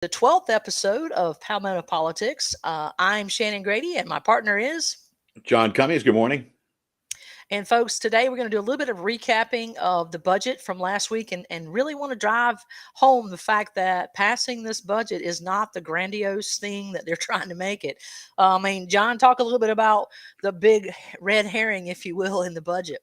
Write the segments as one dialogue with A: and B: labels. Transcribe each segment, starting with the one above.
A: the 12th episode of Palmetto Politics. I'm Shannon Grady, and my partner is.
B: John Cummings, good morning.
A: And folks, today we're going to do a little bit of recapping of the budget from last week and really want to drive home the fact that passing this budget is not the grandiose thing that they're trying to make it. John, talk a little bit about the big red herring, if you will, in the budget.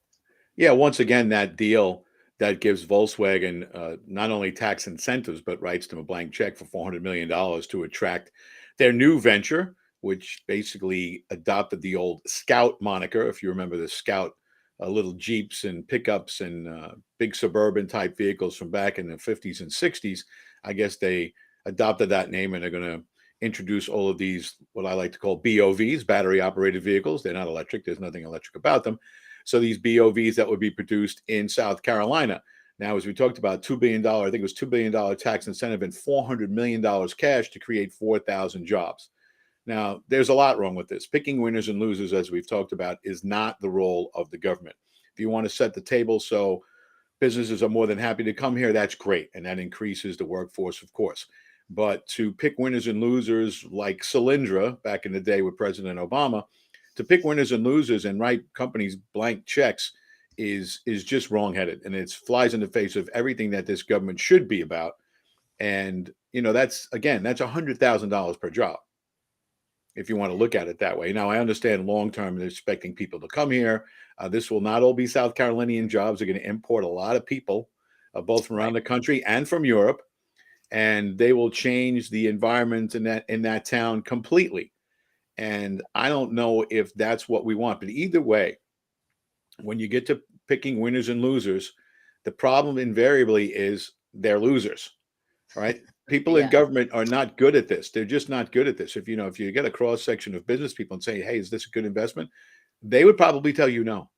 B: Yeah, once again, that deal that gives Volkswagen not only tax incentives, but writes them a blank check for $400 million to attract their new venture, which basically adopted the old Scout moniker. If you remember the Scout, little Jeeps and pickups and big suburban type vehicles from back in the 50s and 60s, I guess they adopted that name and they're going to introduce all of these, what I like to call BOVs, battery operated vehicles. They're not electric, there's nothing electric about them. So these BOVs that would be produced in South Carolina. Now, as we talked about, $2 billion, I think it was $2 billion tax incentive and $400 million cash to create 4,000 jobs. Now, there's a lot wrong with this. Picking winners and losers, as we've talked about, is not the role of the government. If you want to set the table so businesses are more than happy to come here, that's great. And that increases the workforce, of course. But to pick winners and losers like Solyndra back in the day with President Obama, to pick winners and losers and write companies blank checks is just wrongheaded, and it flies in the face of everything that this government should be about. And that's $100,000 per job if you want to look at it that way. Now, I understand long term they're expecting people to come here. This will not all be South Carolinian jobs. They're going to import a lot of people, both from around the country and from Europe, and they will change the environment in that town completely. And I don't know if that's what we want. But either way, when you get to picking winners and losers, the problem invariably is they're losers, right? People in government are not good at this. They're just not good at this. If you get a cross section of business people and say, hey, is this a good investment? They would probably tell you no.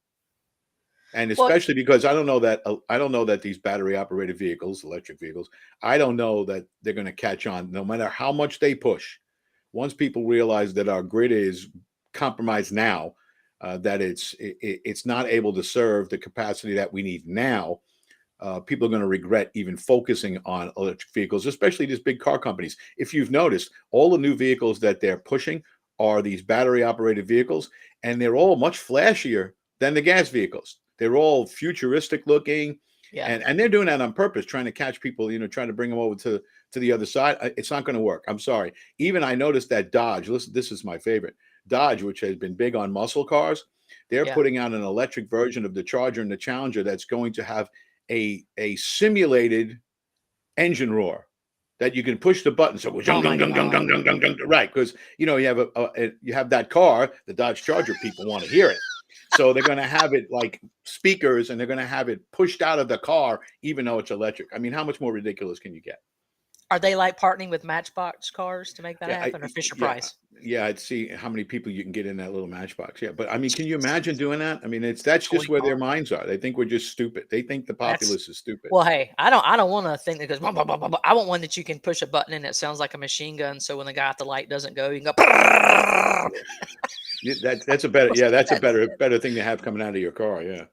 B: And especially because I don't know that these battery operated vehicles, electric vehicles, I don't know that they're going to catch on no matter how much they push. Once people realize that our grid is compromised now, that it's not able to serve the capacity that we need now, people are going to regret even focusing on electric vehicles, especially these big car companies. If you've noticed, all the new vehicles that they're pushing are these battery operated vehicles, and they're all much flashier than the gas vehicles. They're all futuristic looking. Yeah. And they're doing that on purpose, trying to catch people, trying to bring them over to the other side. It's not going to work. I'm sorry. Even I noticed that Dodge, listen, this is my favorite. Dodge, which has been big on muscle cars, they're putting out an electric version of the Charger and the Challenger that's going to have a simulated engine roar that you can push the button. So right, because you have that car, the Dodge Charger, people want to hear it. So they're going to have it like speakers, and they're going to have it pushed out of the car, even though it's electric. I mean, how much more ridiculous can you get?
A: Are they like partnering with Matchbox cars to make that happen, or Fisher Price?
B: Yeah, I'd see how many people you can get in that little Matchbox. Yeah, but I mean, can you imagine doing that? I mean, that's just where their minds are. They think we're just stupid. They think the populace is stupid.
A: Well, hey, I don't want to think that goes. Blah, blah, blah, blah, blah. I want one that you can push a button and it sounds like a machine gun. So when the guy at the light doesn't go, you can go.
B: That's a better thing to have coming out of your car. Yeah.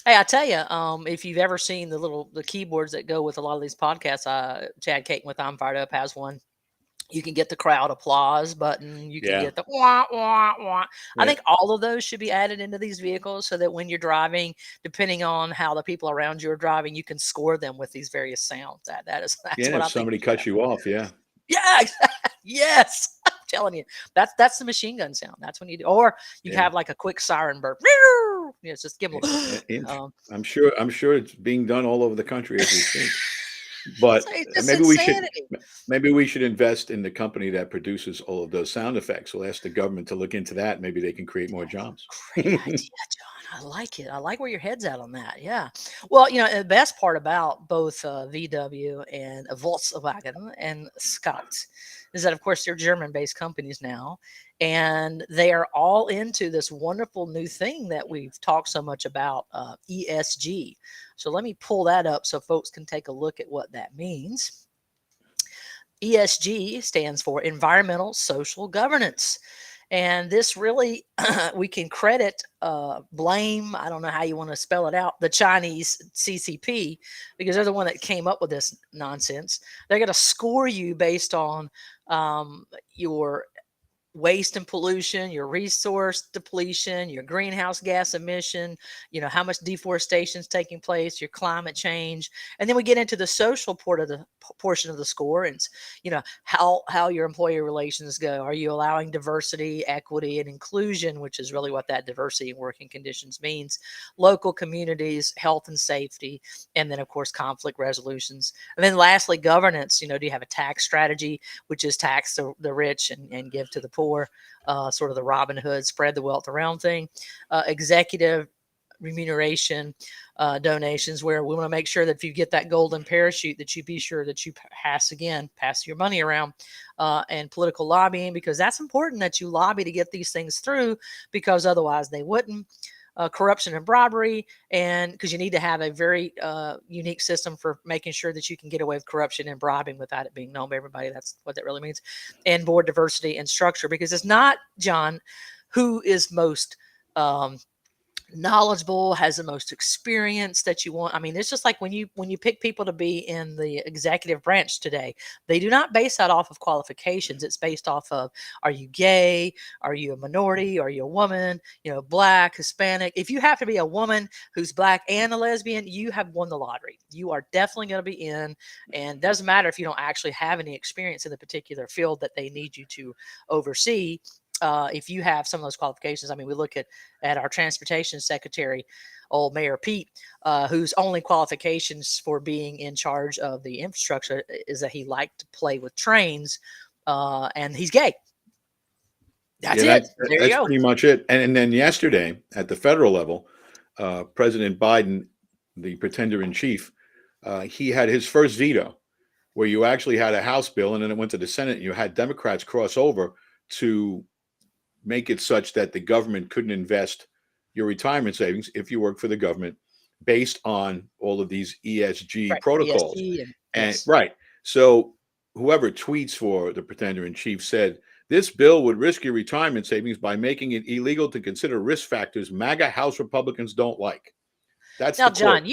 A: Hey, I tell you, if you've ever seen the keyboards that go with a lot of these podcasts, Chad Caton with I'm Fired Up has one. You can get the crowd applause button. You can get the wah, wah, wah. I think all of those should be added into these vehicles so that when you're driving, depending on how the people around you are driving, you can score them with these various sounds. That's what I think.
B: Somebody cuts you off, yeah.
A: Yeah, yes. I'm telling you, that's the machine gun sound. That's when you do, or you have like a quick siren burp. It's just give them.
B: I'm sure it's being done all over the country as we speak. But maybe we should invest in the company that produces all of those sound effects. We'll ask the government to look into that. Maybe they can create more jobs.
A: Great idea, John. I like it. I like where your head's at on that. Yeah. Well, the best part about both VW and Volkswagen and Scott is that, of course, they're German-based companies now, and they are all into this wonderful new thing that we've talked so much about, ESG. So let me pull that up so folks can take a look at what that means. ESG stands for Environmental Social Governance. And this really, we can credit, blame, I don't know how you want to spell it out, the Chinese CCP, because they're the one that came up with this nonsense. They're going to score you based on your waste and pollution, your resource depletion, your greenhouse gas emission, how much deforestation is taking place, your climate change. And then we get into the social portion of the score, and how your employee relations go. Are you allowing diversity, equity, and inclusion, which is really what that diversity and working conditions means, local communities, health and safety, and then of course conflict resolutions. And then lastly, governance. Do you have a tax strategy, which is tax the rich and give to the poor, sort of the Robin Hood, spread the wealth around thing. Executive remuneration, donations, where we want to make sure that if you get that golden parachute, that you be sure that you pass your money around. And political lobbying, because that's important, that you lobby to get these things through, because otherwise they wouldn't. Corruption and bribery, and because you need to have a very unique system for making sure that you can get away with corruption and bribing without it being known by everybody. That's what that really means. And board diversity and structure, because it's not, John, who is most knowledgeable, has the most experience that you want. I mean, it's just like when you pick people to be in the executive branch today, they do not base that off of qualifications. It's based off of, are you gay? Are you a minority? Are you a woman? Black, Hispanic. If you have to be a woman who's black and a lesbian, you have won the lottery. You are definitely going to be in, and doesn't matter if you don't actually have any experience in the particular field that they need you to oversee. If you have some of those qualifications. I mean, we look at our transportation secretary, old Mayor Pete, whose only qualifications for being in charge of the infrastructure is that he liked to play with trains, and he's gay. That's
B: Yeah,
A: it. There you
B: that's
A: go.
B: pretty much it. And then yesterday at the federal level, President Biden, the pretender in chief, he had his first veto, where you actually had a House bill, and then it went to the Senate, and you had Democrats cross over to make it such that the government couldn't invest your retirement savings if you work for the government based on all of these ESG
A: Right.
B: protocols.
A: ESG and
B: And
A: yes.
B: right. So whoever tweets for the pretender in chief said, this bill would risk your retirement savings by making it illegal to consider risk factors MAGA House Republicans don't like. That's
A: Now,
B: the quote.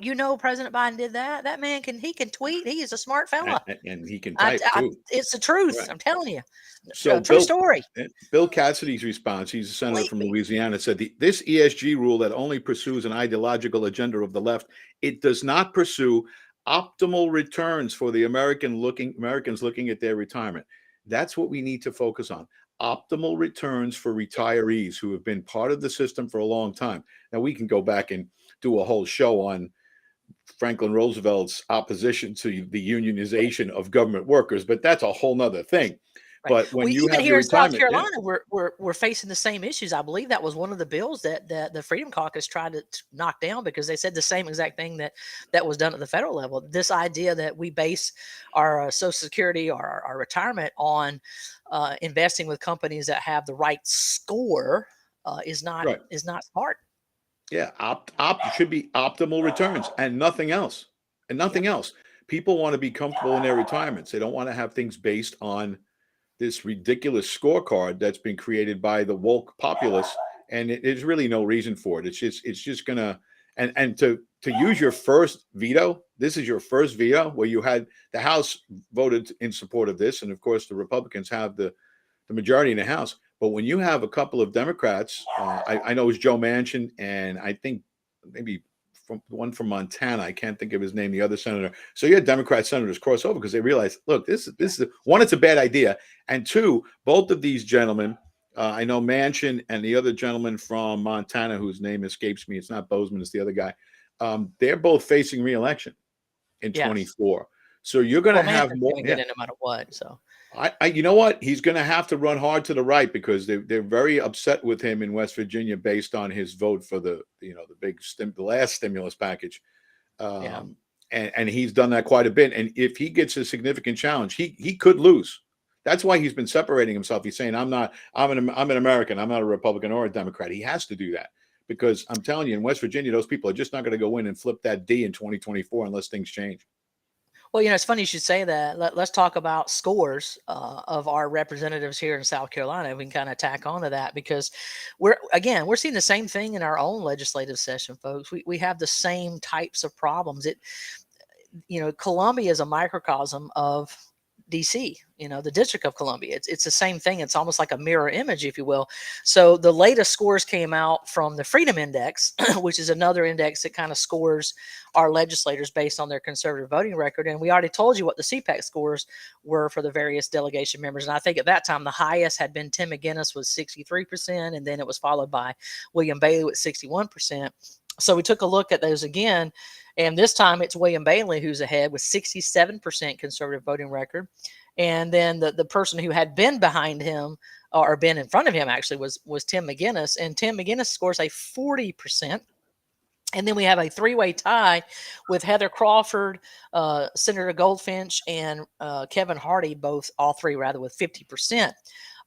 A: John, President Biden did that. That man can tweet. He is a smart fella.
B: And he can type too.
A: It's the truth.
B: Right.
A: I'm telling you.
B: So
A: True story.
B: Bill Cassidy's response, he's a senator
A: Believe
B: from
A: me.
B: Louisiana, said this ESG rule that only pursues an ideological agenda of the left, it does not pursue optimal returns for the Americans looking at their retirement. That's what we need to focus on. Optimal returns for retirees who have been part of the system for a long time. Now we can go back and do a whole show on Franklin Roosevelt's opposition to the unionization of government workers, but that's a whole nother thing.
A: Right.
B: But when
A: We
B: you
A: even
B: have your
A: here in South
B: retirement, yeah,
A: Carolina, we're facing the same issues. I believe that was one of the bills that the Freedom Caucus tried to knock down, because they said the same exact thing that was done at the federal level. This idea that we base our Social Security or our retirement on investing with companies that have the right score is not
B: right.
A: smart.
B: Yeah, should be optimal returns and nothing else. And
A: Yep.
B: nothing else. People want to be comfortable in their retirements. They don't want to have things based on this ridiculous scorecard that's been created by the woke populace, and there's really no reason for it. It's just gonna and to use your first veto. This is your first veto where you had the House voted in support of this, and of course the Republicans have the majority in the House. But when you have a couple of Democrats, I know it's Joe Manchin, and I think maybe one from Montana, I can't think of his name, the other senator. So you had Democrat senators cross over because they realized, look, this is one, it's a bad idea, and two, both of these gentlemen, I know Manchin and the other gentleman from Montana, whose name escapes me, it's not Bozeman, it's the other guy. They're both facing re-election in
A: Yeah.
B: 24. So you're going to
A: Well,
B: have
A: Manchin's
B: more.
A: going to get it no matter what. So
B: You know what? He's going to have to run hard to the right because they're very upset with him in West Virginia based on his vote for the last stimulus package,
A: yeah.
B: and he's done that quite a bit. And if he gets a significant challenge, he could lose. That's why he's been separating himself. He's saying, I'm an American. I'm not a Republican or a Democrat. He has to do that because I'm telling you, in West Virginia, those people are just not going to go in and flip that D in 2024 unless things change.
A: Well, it's funny you should say that. Let's talk about scores of our representatives here in South Carolina. We can kind of tack onto that because we're seeing the same thing in our own legislative session, folks. We have the same types of problems. Columbia is a microcosm of DC, the District of Columbia. It's the same thing. It's almost like a mirror image, if you will. So the latest scores came out from the Freedom Index, which is another index that kind of scores our legislators based on their conservative voting record. And we already told you what the CPAC scores were for the various delegation members. And I think at that time, the highest had been Tim McGinnis with 63%, and then it was followed by William Bailey with 61%. So we took a look at those again, and this time it's William Bailey who's ahead with 67% conservative voting record. And then the person who had been behind him, or been in front of him actually, was Tim McGinnis. And Tim McGinnis scores a 40%. And then we have a three-way tie with Heather Crawford, Senator Goldfinch, and Kevin Hardy, all three rather, with 50%.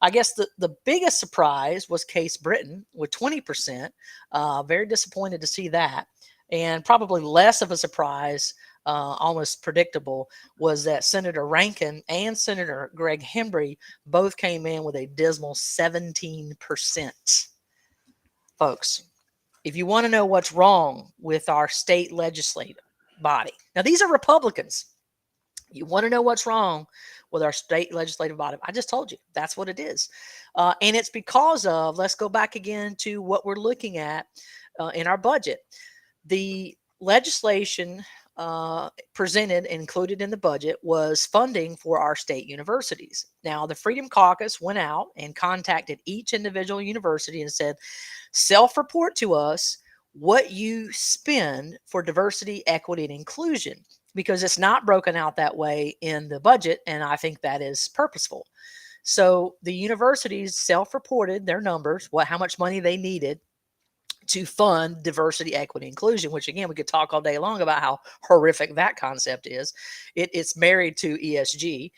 A: I guess the biggest surprise was Case Britton with 20%. Very disappointed to see that. And probably less of a surprise, almost predictable, was that Senator Rankin and Senator Greg Hembry both came in with a dismal 17%. Folks, if you want to know what's wrong with our state legislative body, now these are Republicans. You want to know what's wrong with our state legislative body? I just told you that's what it is. And it's because of, let's go back again to what we're looking at in our budget. The legislation presented, included in the budget, was funding for our state universities. Now, the Freedom Caucus went out and contacted each individual university and said, self-report to us what you spend for diversity, equity, and inclusion, because it's not broken out that way in the budget, and I think that is purposeful. So the universities self-reported their numbers, how much money they needed to fund diversity, equity, inclusion, which again, we could talk all day long about how horrific that concept is. It's married to ESG.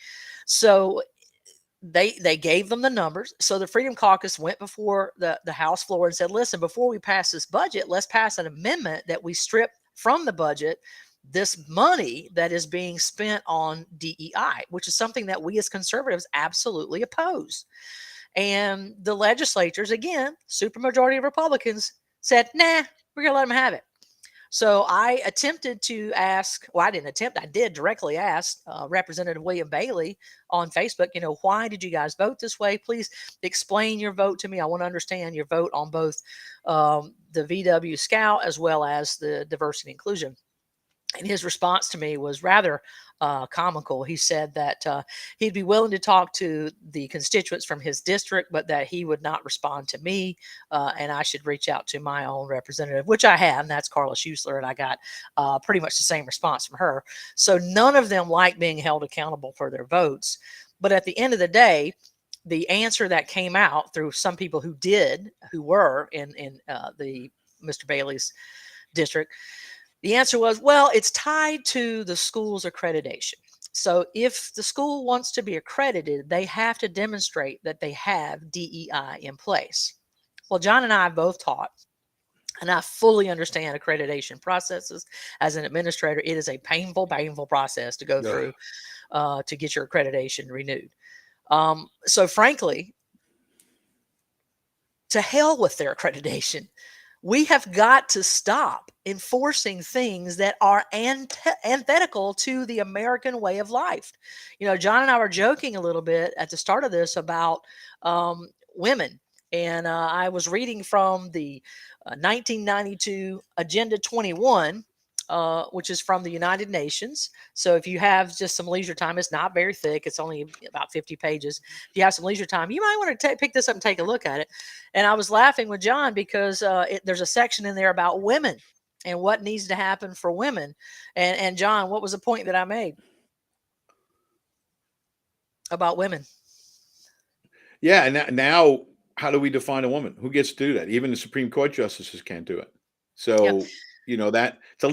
A: So they gave them the numbers. So the Freedom Caucus went before the House floor and said, listen, before we pass this budget, let's pass an amendment that we strip from the budget this money that is being spent on DEI, which is something that we as conservatives absolutely oppose. And the legislatures, again, supermajority of Republicans, said, nah, we're going to let them have it. So I attempted to ask, well, I didn't attempt, I did directly ask Representative William Bailey on Facebook, why did you guys vote this way? Please explain your vote to me. I want to understand your vote on both the VW Scout as well as the diversity and inclusion. And his response to me was rather comical. He said that he'd be willing to talk to the constituents from his district, but that he would not respond to me, and I should reach out to my own representative, which I have, and that's Carla Schusler, and I got pretty much the same response from her. So none of them like being held accountable for their votes. But at the end of the day, the answer that came out through some people who were in the Mr. Bailey's district, the answer was, well, it's tied to the school's accreditation. So if the school wants to be accredited, they have to demonstrate that they have DEI in place. Well, John and I both taught, and I fully understand accreditation processes. As an administrator, it is a painful process to go through to get your accreditation renewed. So frankly, to hell with their accreditation. We have got to stop enforcing things that are antithetical to the American way of life. John and I were joking a little bit at the start of this about women. And I was reading from the 1992 Agenda 21, which is from the United Nations. So if you have just some leisure time, it's not very thick. It's only about 50 pages. If you have some leisure time, you might want to pick this up and take a look at it. And I was laughing with John because there's a section in there about women and what needs to happen for women. And John, what was the point that I made about women?
B: Yeah, and now how do we define a woman? Who gets to do that? Even the Supreme Court justices can't do it. So that it's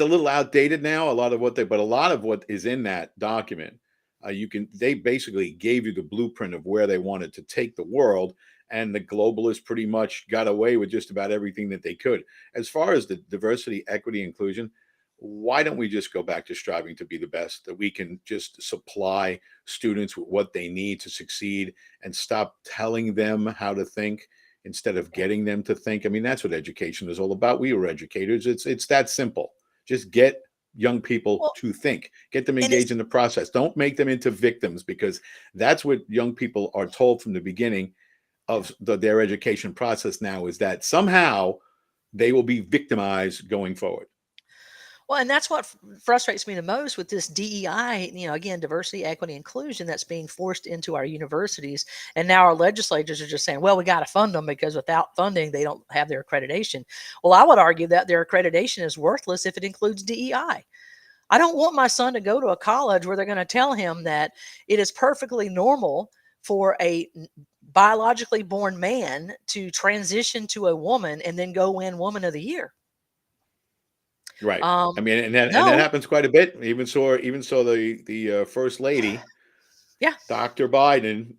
B: a little outdated now. A lot of what is in that document, they basically gave you the blueprint of where they wanted to take the world, and the globalists pretty much got away with just about everything that they could. As far as the diversity, equity, inclusion, why don't we just go back to striving to be the best, that we can just supply students with what they need to succeed and stop telling them how to think instead of
A: Yeah.
B: getting them to think? I mean, that's what education is all about. We were educators. It's that simple. Just get young people
A: Well,
B: to think, get them
A: and
B: engaged
A: it's
B: in the process. Don't make them into victims, because that's what young people are told from the beginning
A: yeah.
B: of their education process now, is that somehow they will be victimized going forward.
A: Well, and that's what frustrates me the most with this DEI, again, diversity, equity, inclusion that's being forced into our universities. And now our legislators are just saying, well, we got to fund them because without funding, they don't have their accreditation. Well, I would argue that their accreditation is worthless if it includes DEI. I don't want my son to go to a college where they're going to tell him that it is perfectly normal for a biologically born man to transition to a woman and then go win Woman of the Year.
B: Right. I
A: Um,
B: mean, and that
A: no,
B: happens quite a bit. Even so, the first lady,
A: yeah,
B: Dr. Biden,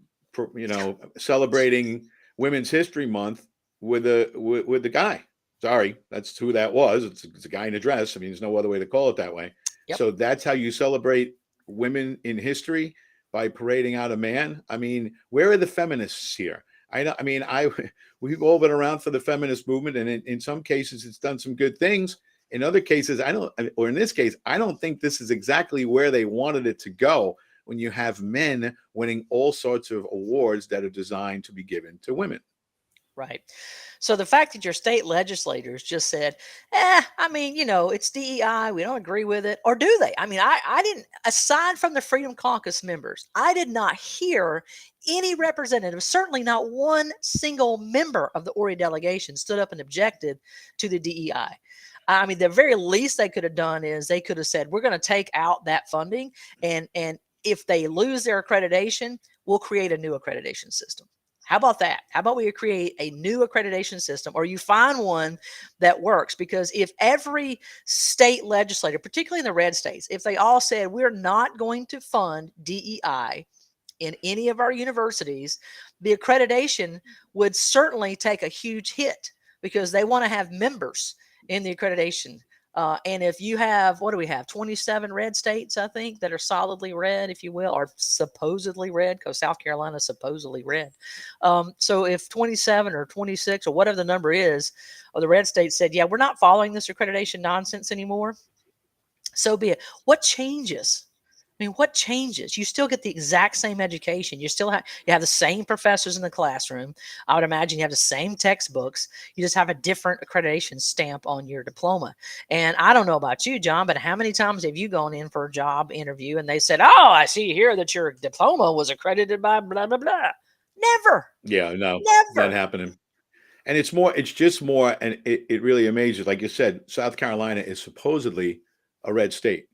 B: celebrating Women's History Month with the guy. Sorry, that's who that was. It's a guy in a dress. I mean, there's no other way to call it that way.
A: yep.
B: So that's how you celebrate women in history, by parading out a man. I mean, where are the feminists here? I know. I mean, I we've all been around for the feminist movement, and in some cases, it's done some good things. In other cases, I don't, or in this case, I don't think this is exactly where they wanted it to go, when you have men winning all sorts of awards that are designed to be given to women.
A: Right. So the fact that your state legislators just said, I mean, it's DEI, we don't agree with it, or do they? I mean, I didn't, aside from the Freedom Caucus members, I did not hear any representative, certainly not one single member of the Ori delegation stood up and objected to the DEI. I mean, the very least they could have done is they could have said, we're going to take out that funding, and if they lose their accreditation, we'll create a new accreditation system. How about that? How about we create a new accreditation system, or you find one that works? Because if every state legislator, particularly in the red states, if they all said, we're not going to fund DEI in any of our universities, the accreditation would certainly take a huge hit because they want to have members in the accreditation. And if you have, what do we have? 27 red states, I think, that are solidly red, if you will, or supposedly red, because South Carolina is supposedly red. So if 27 or 26 or whatever the number is, of the red states said, yeah, we're not following this accreditation nonsense anymore, so be it. What changes? I mean, what changes? You still get the exact same education. You have the same professors in the classroom. I would imagine you have the same textbooks. You just have a different accreditation stamp on your diploma. And I don't know about you, John, but how many times have you gone in for a job interview and they said, "Oh, I see here that your diploma was accredited by blah blah blah." Never,
B: Yeah, no, not
A: never.
B: happening. And it's just more, and it really amazes. Like you said, South Carolina is supposedly a red state.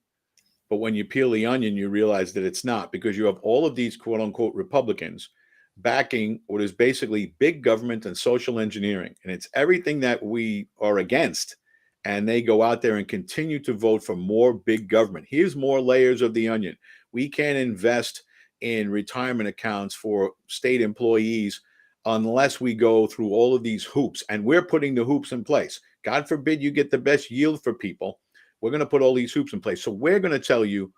B: But when you peel the onion, you realize that it's not, because you have all of these quote unquote Republicans backing what is basically big government and social engineering. And it's everything that we are against. And they go out there and continue to vote for more big government. Here's more layers of the onion. We can't invest in retirement accounts for state employees unless we go through all of these hoops. And we're putting the hoops in place. God forbid you get the best yield for people. We're going to put all these hoops in place. So we're going to tell you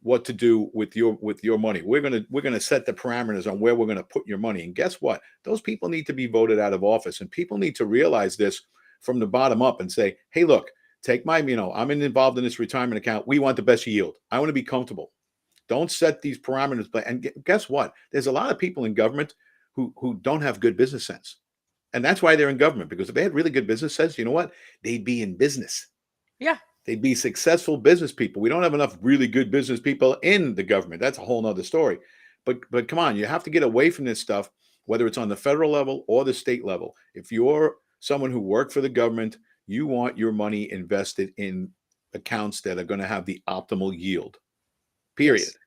B: what to do with your money. We're going to set the parameters on where we're going to put your money. And guess what? Those people need to be voted out of office, and people need to realize this from the bottom up and say, "Hey, look, take my, I'm involved in this retirement account. We want the best yield. I want to be comfortable. Don't set these parameters." And guess what? There's a lot of people in government who don't have good business sense. And that's why they're in government, because if they had really good business sense, you know what? They'd be in business.
A: Yeah.
B: They'd be successful business people. We don't have enough really good business people in the government. That's a whole nother story. But come on, you have to get away from this stuff, whether it's on the federal level or the state level. If you're someone who worked for the government, you want your money invested in accounts that are going to have the optimal yield. Period.
A: Yes.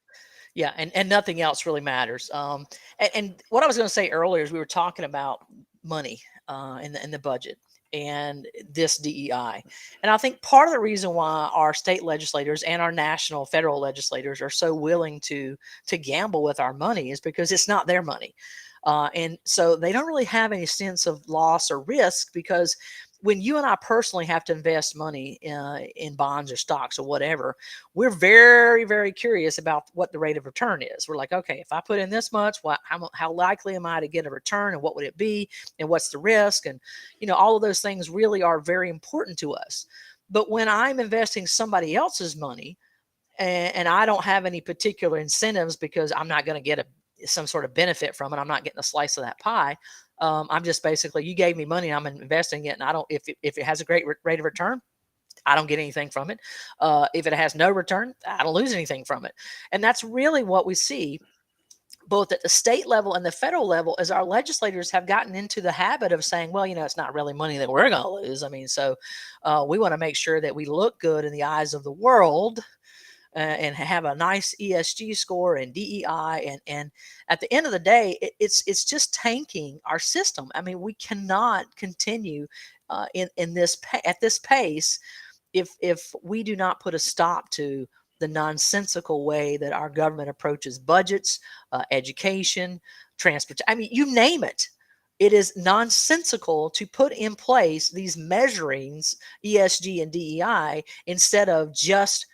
A: Yeah, and nothing else really matters. And what I was going to say earlier is we were talking about money in the budget and this DEI, and I think part of the reason why our state legislators and our national federal legislators are so willing to gamble with our money is because it's not their money. And so they don't really have any sense of loss or risk because when you and I personally have to invest money in bonds or stocks or whatever, we're very, very curious about what the rate of return is. We're like, okay, if I put in this much, how likely am I to get a return, and what would it be, and what's the risk, and all of those things really are very important to us. But when I'm investing somebody else's money, and I don't have any particular incentives because I'm not going to get some sort of benefit from it, I'm not getting a slice of that pie. I'm just basically, you gave me money, I'm investing it, and I don't. If it has a great rate of return, I don't get anything from it. If it has no return, I don't lose anything from it. And that's really what we see both at the state level and the federal level, as our legislators have gotten into the habit of saying, well, it's not really money that we're going to lose. I mean, so we want to make sure that we look good in the eyes of the world, and have a nice ESG score and DEI, and at the end of the day, it's just tanking our system. I mean, we cannot continue in this at this pace if we do not put a stop to the nonsensical way that our government approaches budgets, education, transport. I mean, you name it. It is nonsensical to put in place these measurings, ESG and DEI, instead of just,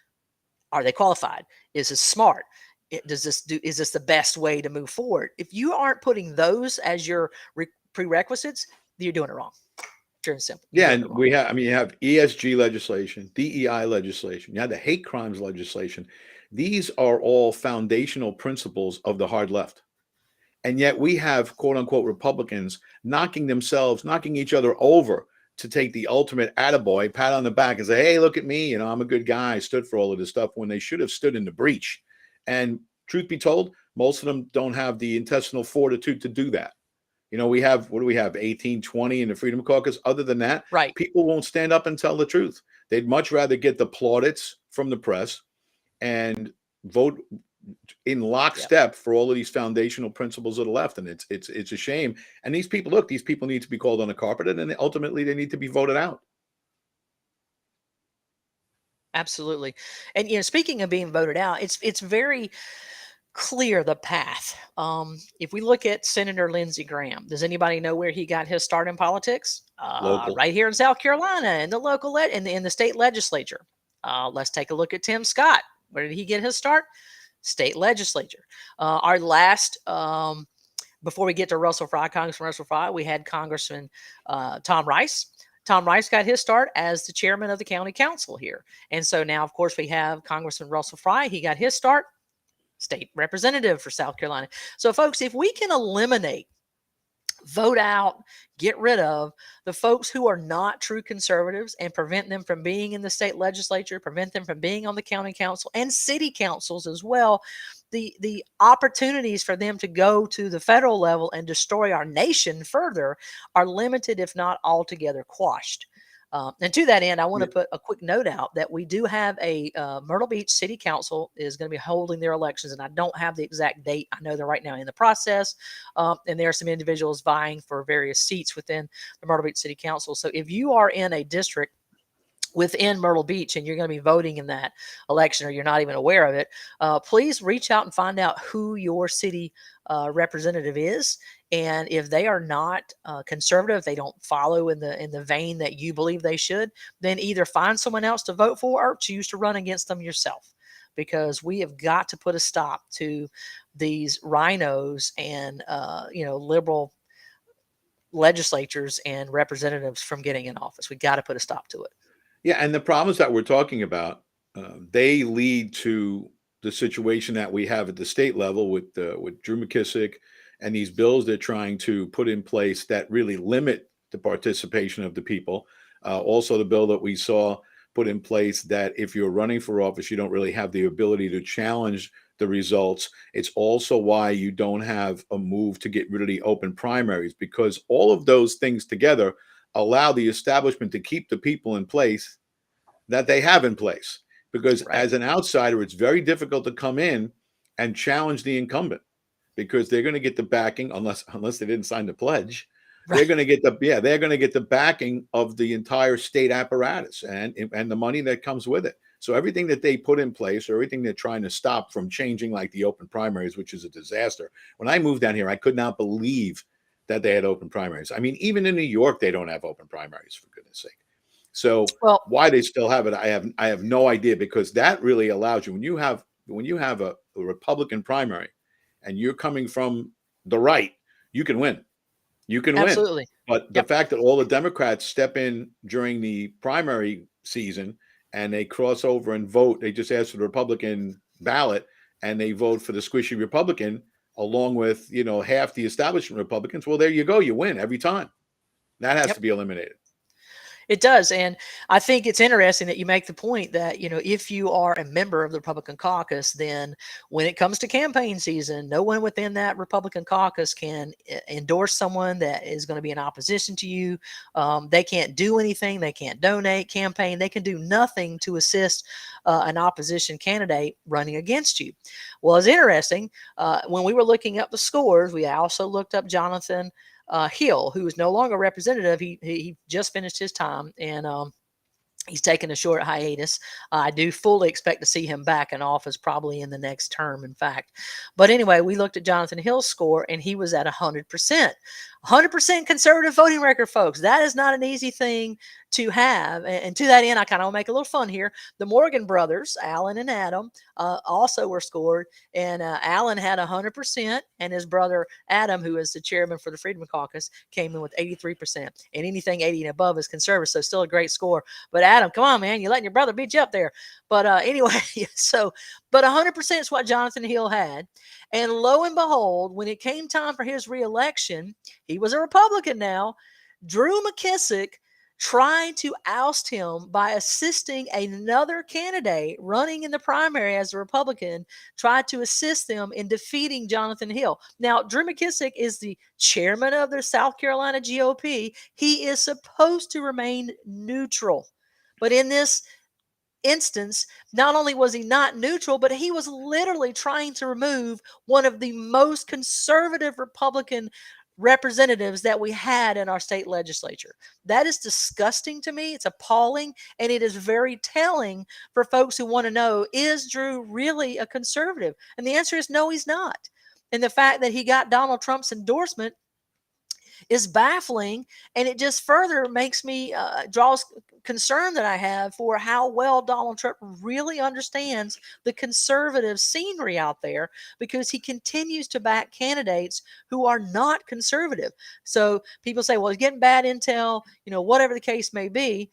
A: are they qualified? Is this smart? Is this the best way to move forward? If you aren't putting those as your prerequisites, you're doing it wrong. Pure and simple. You're
B: Yeah,
A: doing it
B: and
A: wrong.
B: you have ESG legislation, DEI legislation, you have the hate crimes legislation. These are all foundational principles of the hard left. And yet we have quote unquote Republicans knocking each other over to take the ultimate attaboy, pat on the back and say, hey, look at me, I'm a good guy, I stood for all of this stuff, when they should have stood in the breach. And truth be told, most of them don't have the intestinal fortitude to do that. We have, what do we have, 18, 20 in the Freedom Caucus? Other than that,
A: Right.
B: people won't stand up and tell the truth. They'd much rather get the plaudits from the press and vote in lockstep for all of these foundational principles of the left. And it's a shame. And these people need to be called on the carpet, and then ultimately they need to be voted out.
A: Absolutely. And speaking of being voted out, it's very clear the path. If we look at Senator Lindsey Graham, does anybody know where he got his start in politics?
B: Local.
A: Right here in South Carolina, in the local in the state legislature. Let's take a look at Tim Scott. Where did he get his start? State legislature. Our last, before we get to Russell Fry, Congressman Russell Fry, we had Congressman Tom Rice. Tom Rice got his start as the chairman of the county council here. And so now, of course, we have Congressman Russell Fry. He got his start, state representative for South Carolina. So, folks, if we can eliminate, vote out, get rid of the folks who are not true conservatives and prevent them from being in the state legislature, prevent them from being on the county council and city councils as well, the opportunities for them to go to the federal level and destroy our nation further are limited, if not altogether quashed. And to that end, I want to put a quick note out that we do have a Myrtle Beach City Council is going to be holding their elections, and I don't have the exact date. I know they're right now in the process, and there are some individuals vying for various seats within the Myrtle Beach City Council. So if you are in a district within Myrtle Beach and you're going to be voting in that election, or you're not even aware of it, please reach out and find out who your city representative is. And if they are not conservative, they don't follow in the vein that you believe they should, then either find someone else to vote for or choose to run against them yourself. Because we have got to put a stop to these rhinos and liberal legislatures and representatives from getting in office. We got to put a stop to it.
B: Yeah, and the problems that we're talking about, they lead to the situation that we have at the state level with Drew McKissick and these bills they're trying to put in place that really limit the participation of the people. Also, the bill that we saw put in place that if you're running for office, you don't really have the ability to challenge the results. It's also why you don't have a move to get rid of the open primaries, because all of those things together allow the establishment to keep the people in place that they have in place. Because as an outsider, it's very difficult to come in and challenge the incumbent, because they're going to get the backing, unless they didn't sign the pledge. Right. They're going to get the backing of the entire state apparatus and the money that comes with it. So everything that they put in place, or everything they're trying to stop from changing, like the open primaries, which is a disaster. When I moved down here, I could not believe that they had open primaries. I mean, even in New York, they don't have open primaries, for goodness sake. So
A: Well,
B: why they still have it, I have no idea, because that really allows you, when you have a Republican primary and you're coming from the right, you can win. You can win.
A: absolutely.
B: But the
A: Yep.
B: fact that all the Democrats step in during the primary season and they cross over and vote, they just ask for the Republican ballot and they vote for the squishy Republican along with, half the establishment Republicans. Well, there you go. You win every time. That has
A: Yep.
B: to be eliminated.
A: It does. And I think it's interesting that you make the point that, if you are a member of the Republican caucus, then when it comes to campaign season, no one within that Republican caucus can endorse someone that is going to be in opposition to you. They can't do anything. They can't donate, campaign. They can do nothing to assist an opposition candidate running against you. Well, it's interesting. When we were looking up the scores, we also looked up Jonathan Hill, who is no longer representative. He just finished his time, and he's taken a short hiatus. I do fully expect to see him back in office probably in the next term, in fact. But anyway, we looked at Jonathan Hill's score, and he was at 100%. 100% conservative voting record, folks. That is not an easy thing to have. And to that end, I kind of make a little fun here. The Morgan brothers, Alan and Adam, also were scored. And Alan had 100%, and his brother Adam, who is the chairman for the Freedom Caucus, came in with 83%. And anything 80 and above is conservative, so still a great score. But Adam, come on, man, you're letting your brother beat you up there. But anyway, but 100% is what Jonathan Hill had. And lo and behold, when it came time for his reelection, he was a Republican now. Drew McKissick tried to oust him by assisting another candidate running in the primary as a Republican, tried to assist them in defeating Jonathan Hill. Now, Drew McKissick is the chairman of the South Carolina GOP. He is supposed to remain neutral. But in this instance, not only was he not neutral, but he was literally trying to remove one of the most conservative Republican representatives that we had in our state legislature. That is disgusting to me. It's appalling. And it is very telling for folks who want to know, is Drew really a conservative? And the answer is no, he's not. And the fact that he got Donald Trump's endorsement is baffling, and it just further makes me draws concern that I have for how well Donald Trump really understands the conservative scenery out there, because he continues to back candidates who are not conservative. So people say, well, he's getting bad intel, whatever the case may be.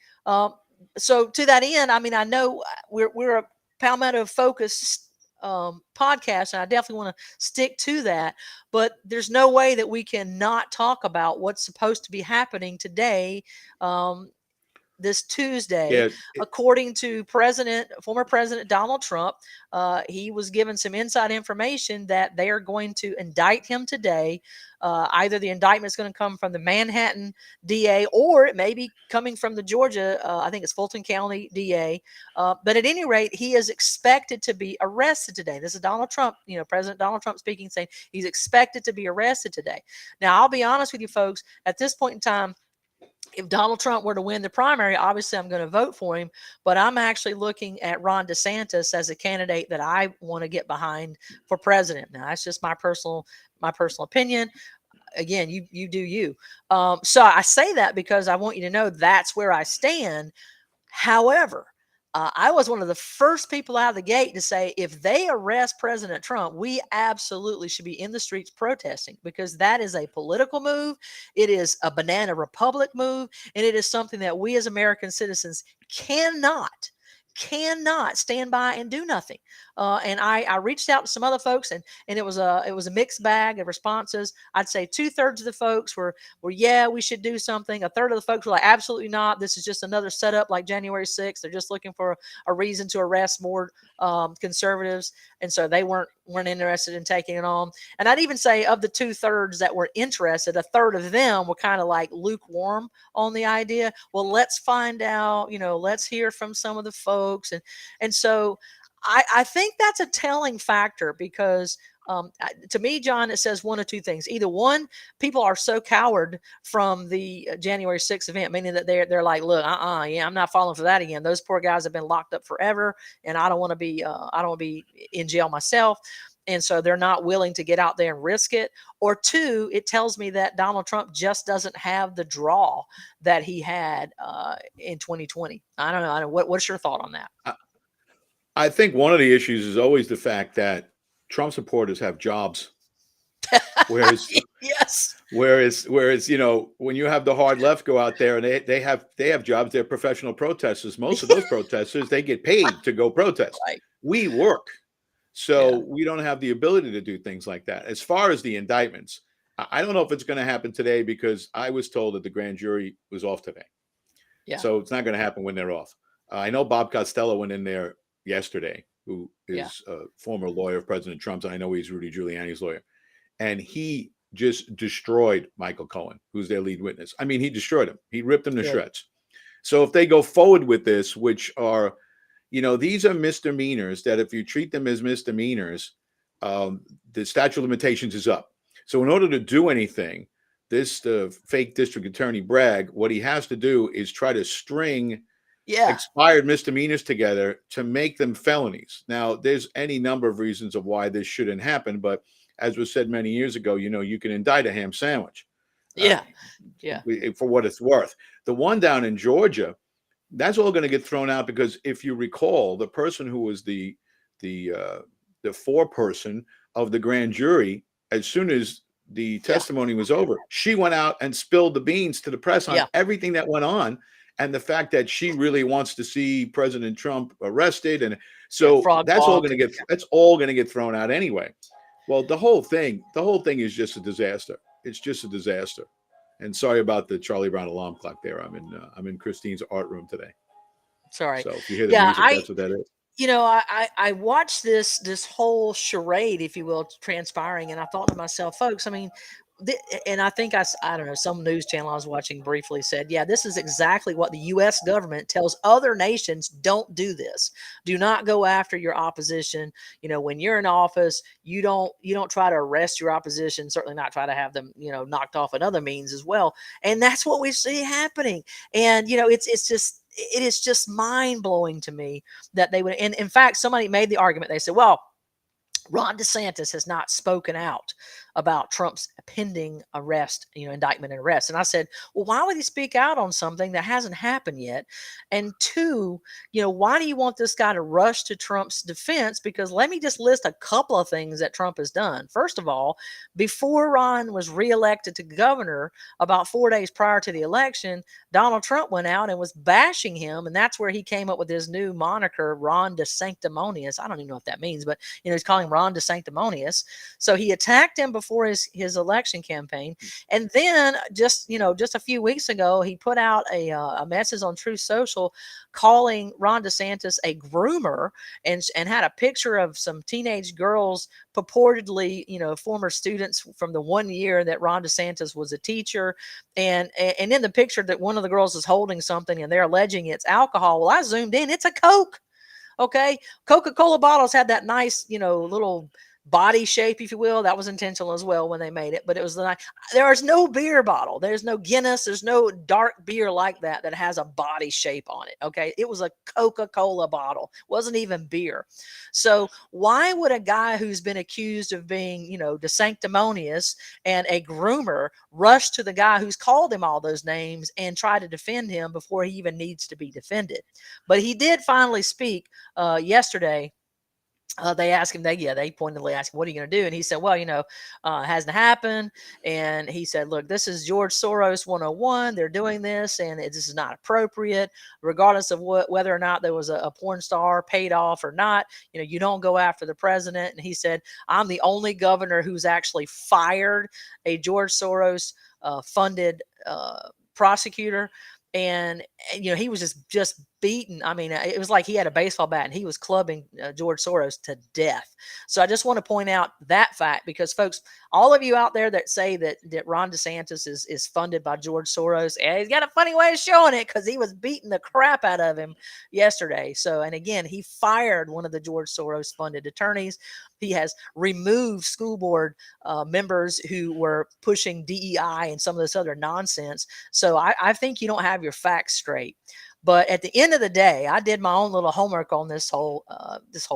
A: So to that end, I mean, I know we're a Palmetto focused podcast, and I definitely want to stick to that. But there's no way that we can not talk about what's supposed to be happening today, this Tuesday.
B: Yeah.
A: According to former President Donald Trump, he was given some inside information that they are going to indict him today. Either the indictment is going to come from the Manhattan DA, or it may be coming from the Georgia, I think it's Fulton County DA. But at any rate, he is expected to be arrested today. This is Donald Trump, President Donald Trump speaking, saying he's expected to be arrested today. Now, I'll be honest with you folks, at this point in time, if Donald Trump were to win the primary, obviously I'm going to vote for him, but I'm actually looking at Ron DeSantis as a candidate that I want to get behind for president. Now, that's just my personal opinion. Again, you do you. So I say that because I want you to know that's where I stand. However, I was one of the first people out of the gate to say, if they arrest President Trump, we absolutely should be in the streets protesting, because that is a political move. It is a banana republic move. And it is something that we as American citizens cannot stand by and do nothing. And I reached out to some other folks, and it was a mixed bag of responses. I'd say 2/3 of the folks were yeah, we should do something. A third of the folks were like, absolutely not. This is just another setup like January 6th. They're just looking for a reason to arrest more conservatives, and so they weren't interested in taking it on. And I'd even say of the 2/3 that were interested, a third of them were kind of like lukewarm on the idea. Well, let's find out. Let's hear from some of the folks, and so I think that's a telling factor, because to me, John, it says one of two things. Either one, people are so coward from the January 6th event, meaning that they're like, look, yeah, I'm not falling for that again. Those poor guys have been locked up forever, and I don't want to be in jail myself. and so they're not willing to get out there and risk it. Or two, it tells me that Donald Trump just doesn't have the draw that he had in 2020. I don't know. What's your thought on that?
B: I, I think one of the issues is always the fact that Trump supporters have jobs, whereas
A: Yes.
B: whereas when you have the hard left go out there and they have jobs, they're professional protesters. Most of those protesters, they get paid to go protest.
A: Right.
B: We work.
A: Yeah.
B: So we don't have the ability to do things like that. As far as the indictments, I don't know if it's going to happen today because I was told that the grand jury was off today.
A: Yeah.
B: So it's not going to happen when they're off. I know Bob Costello went in there yesterday, who
A: Yeah.
B: is a former lawyer of President Trump's. I know he's Rudy Giuliani's lawyer. And he just destroyed Michael Cohen, who's their lead witness. I mean, he destroyed him. He ripped him to
A: Good.
B: shreds. So if they go forward with this, which are, these are misdemeanors that if you treat them as misdemeanors, the statute of limitations is up. So in order to do anything, this fake district attorney Bragg, what he has to do is try to string
A: Yeah.
B: expired misdemeanors together to make them felonies. Now, there's any number of reasons of why this shouldn't happen, but as was said many years ago, you can indict a ham sandwich.
A: Yeah. Yeah.
B: For what it's worth. The one down in Georgia, that's all going to get thrown out because if you recall, the person who was the foreperson of the grand jury, as soon as the testimony was over, she went out and spilled the beans to the press on everything that went on, and the fact that she really wants to see President Trump arrested, and so that's all going to get thrown out anyway. Well, the whole thing is just a disaster. It's just a disaster. And sorry about the Charlie Brown alarm clock there. I'm in Christine's art room today.
A: Sorry.
B: So if you hear the music, that's what that is.
A: I watched this whole charade, if you will, transpiring, and I thought to myself, folks, I mean, and I think I don't know, some news channel I was watching briefly said, yeah, this is exactly what the U.S. government tells other nations. Don't do this. Do not go after your opposition. When you're in office, you don't try to arrest your opposition. Certainly not try to have them, knocked off in other means as well. And that's what we see happening. And it is just mind blowing to me that they would. And in fact, somebody made the argument. They said, well, Ron DeSantis has not spoken out about Trump's pending arrest, indictment and arrest. And I said, well, why would he speak out on something that hasn't happened yet? And two, why do you want this guy to rush to Trump's defense? Because let me just list a couple of things that Trump has done. First of all, before Ron was reelected to governor, about 4 days prior to the election, Donald Trump went out and was bashing him. And that's where he came up with his new moniker, Ron DeSanctimonious. I don't even know what that means, but he's calling him Ron DeSanctimonious. So he attacked him before his election campaign. And then just a few weeks ago, he put out a message on Truth Social calling Ron DeSantis a groomer and had a picture of some teenage girls, purportedly, former students from the 1 year that Ron DeSantis was a teacher. And in the picture that one of the girls is holding something and they're alleging it's alcohol. Well, I zoomed in, it's a Coke. Okay. Coca-Cola bottles had that nice, little body shape, if you will. That was intentional as well when they made it, but it was there is no beer bottle. There's no Guinness. There's no dark beer like that has a body shape on it. Okay. It was a Coca-Cola bottle. Wasn't even beer. So why would a guy who's been accused of being, DeSanctimonious and a groomer rush to the guy who's called him all those names and try to defend him before he even needs to be defended? But he did finally speak yesterday. They asked him, they pointedly asked him, what are you going to do? And he said, well, it hasn't happened. And he said, look, this is George Soros 101. They're doing this and this is not appropriate, regardless of whether or not there was a porn star paid off or not. You don't go after the president. And he said, I'm the only governor who's actually fired a George Soros funded prosecutor. And he was just beaten. I mean, it was like he had a baseball bat and he was clubbing George Soros to death. So I just want to point out that fact because, folks, all of you out there that say that Ron DeSantis is funded by George Soros, he's got a funny way of showing it because he was beating the crap out of him yesterday. So, and again, he fired one of the George Soros funded attorneys. He has removed school board members who were pushing DEI and some of this other nonsense. So I think you don't have your facts straight. But at the end of the day, I did my own little homework on this whole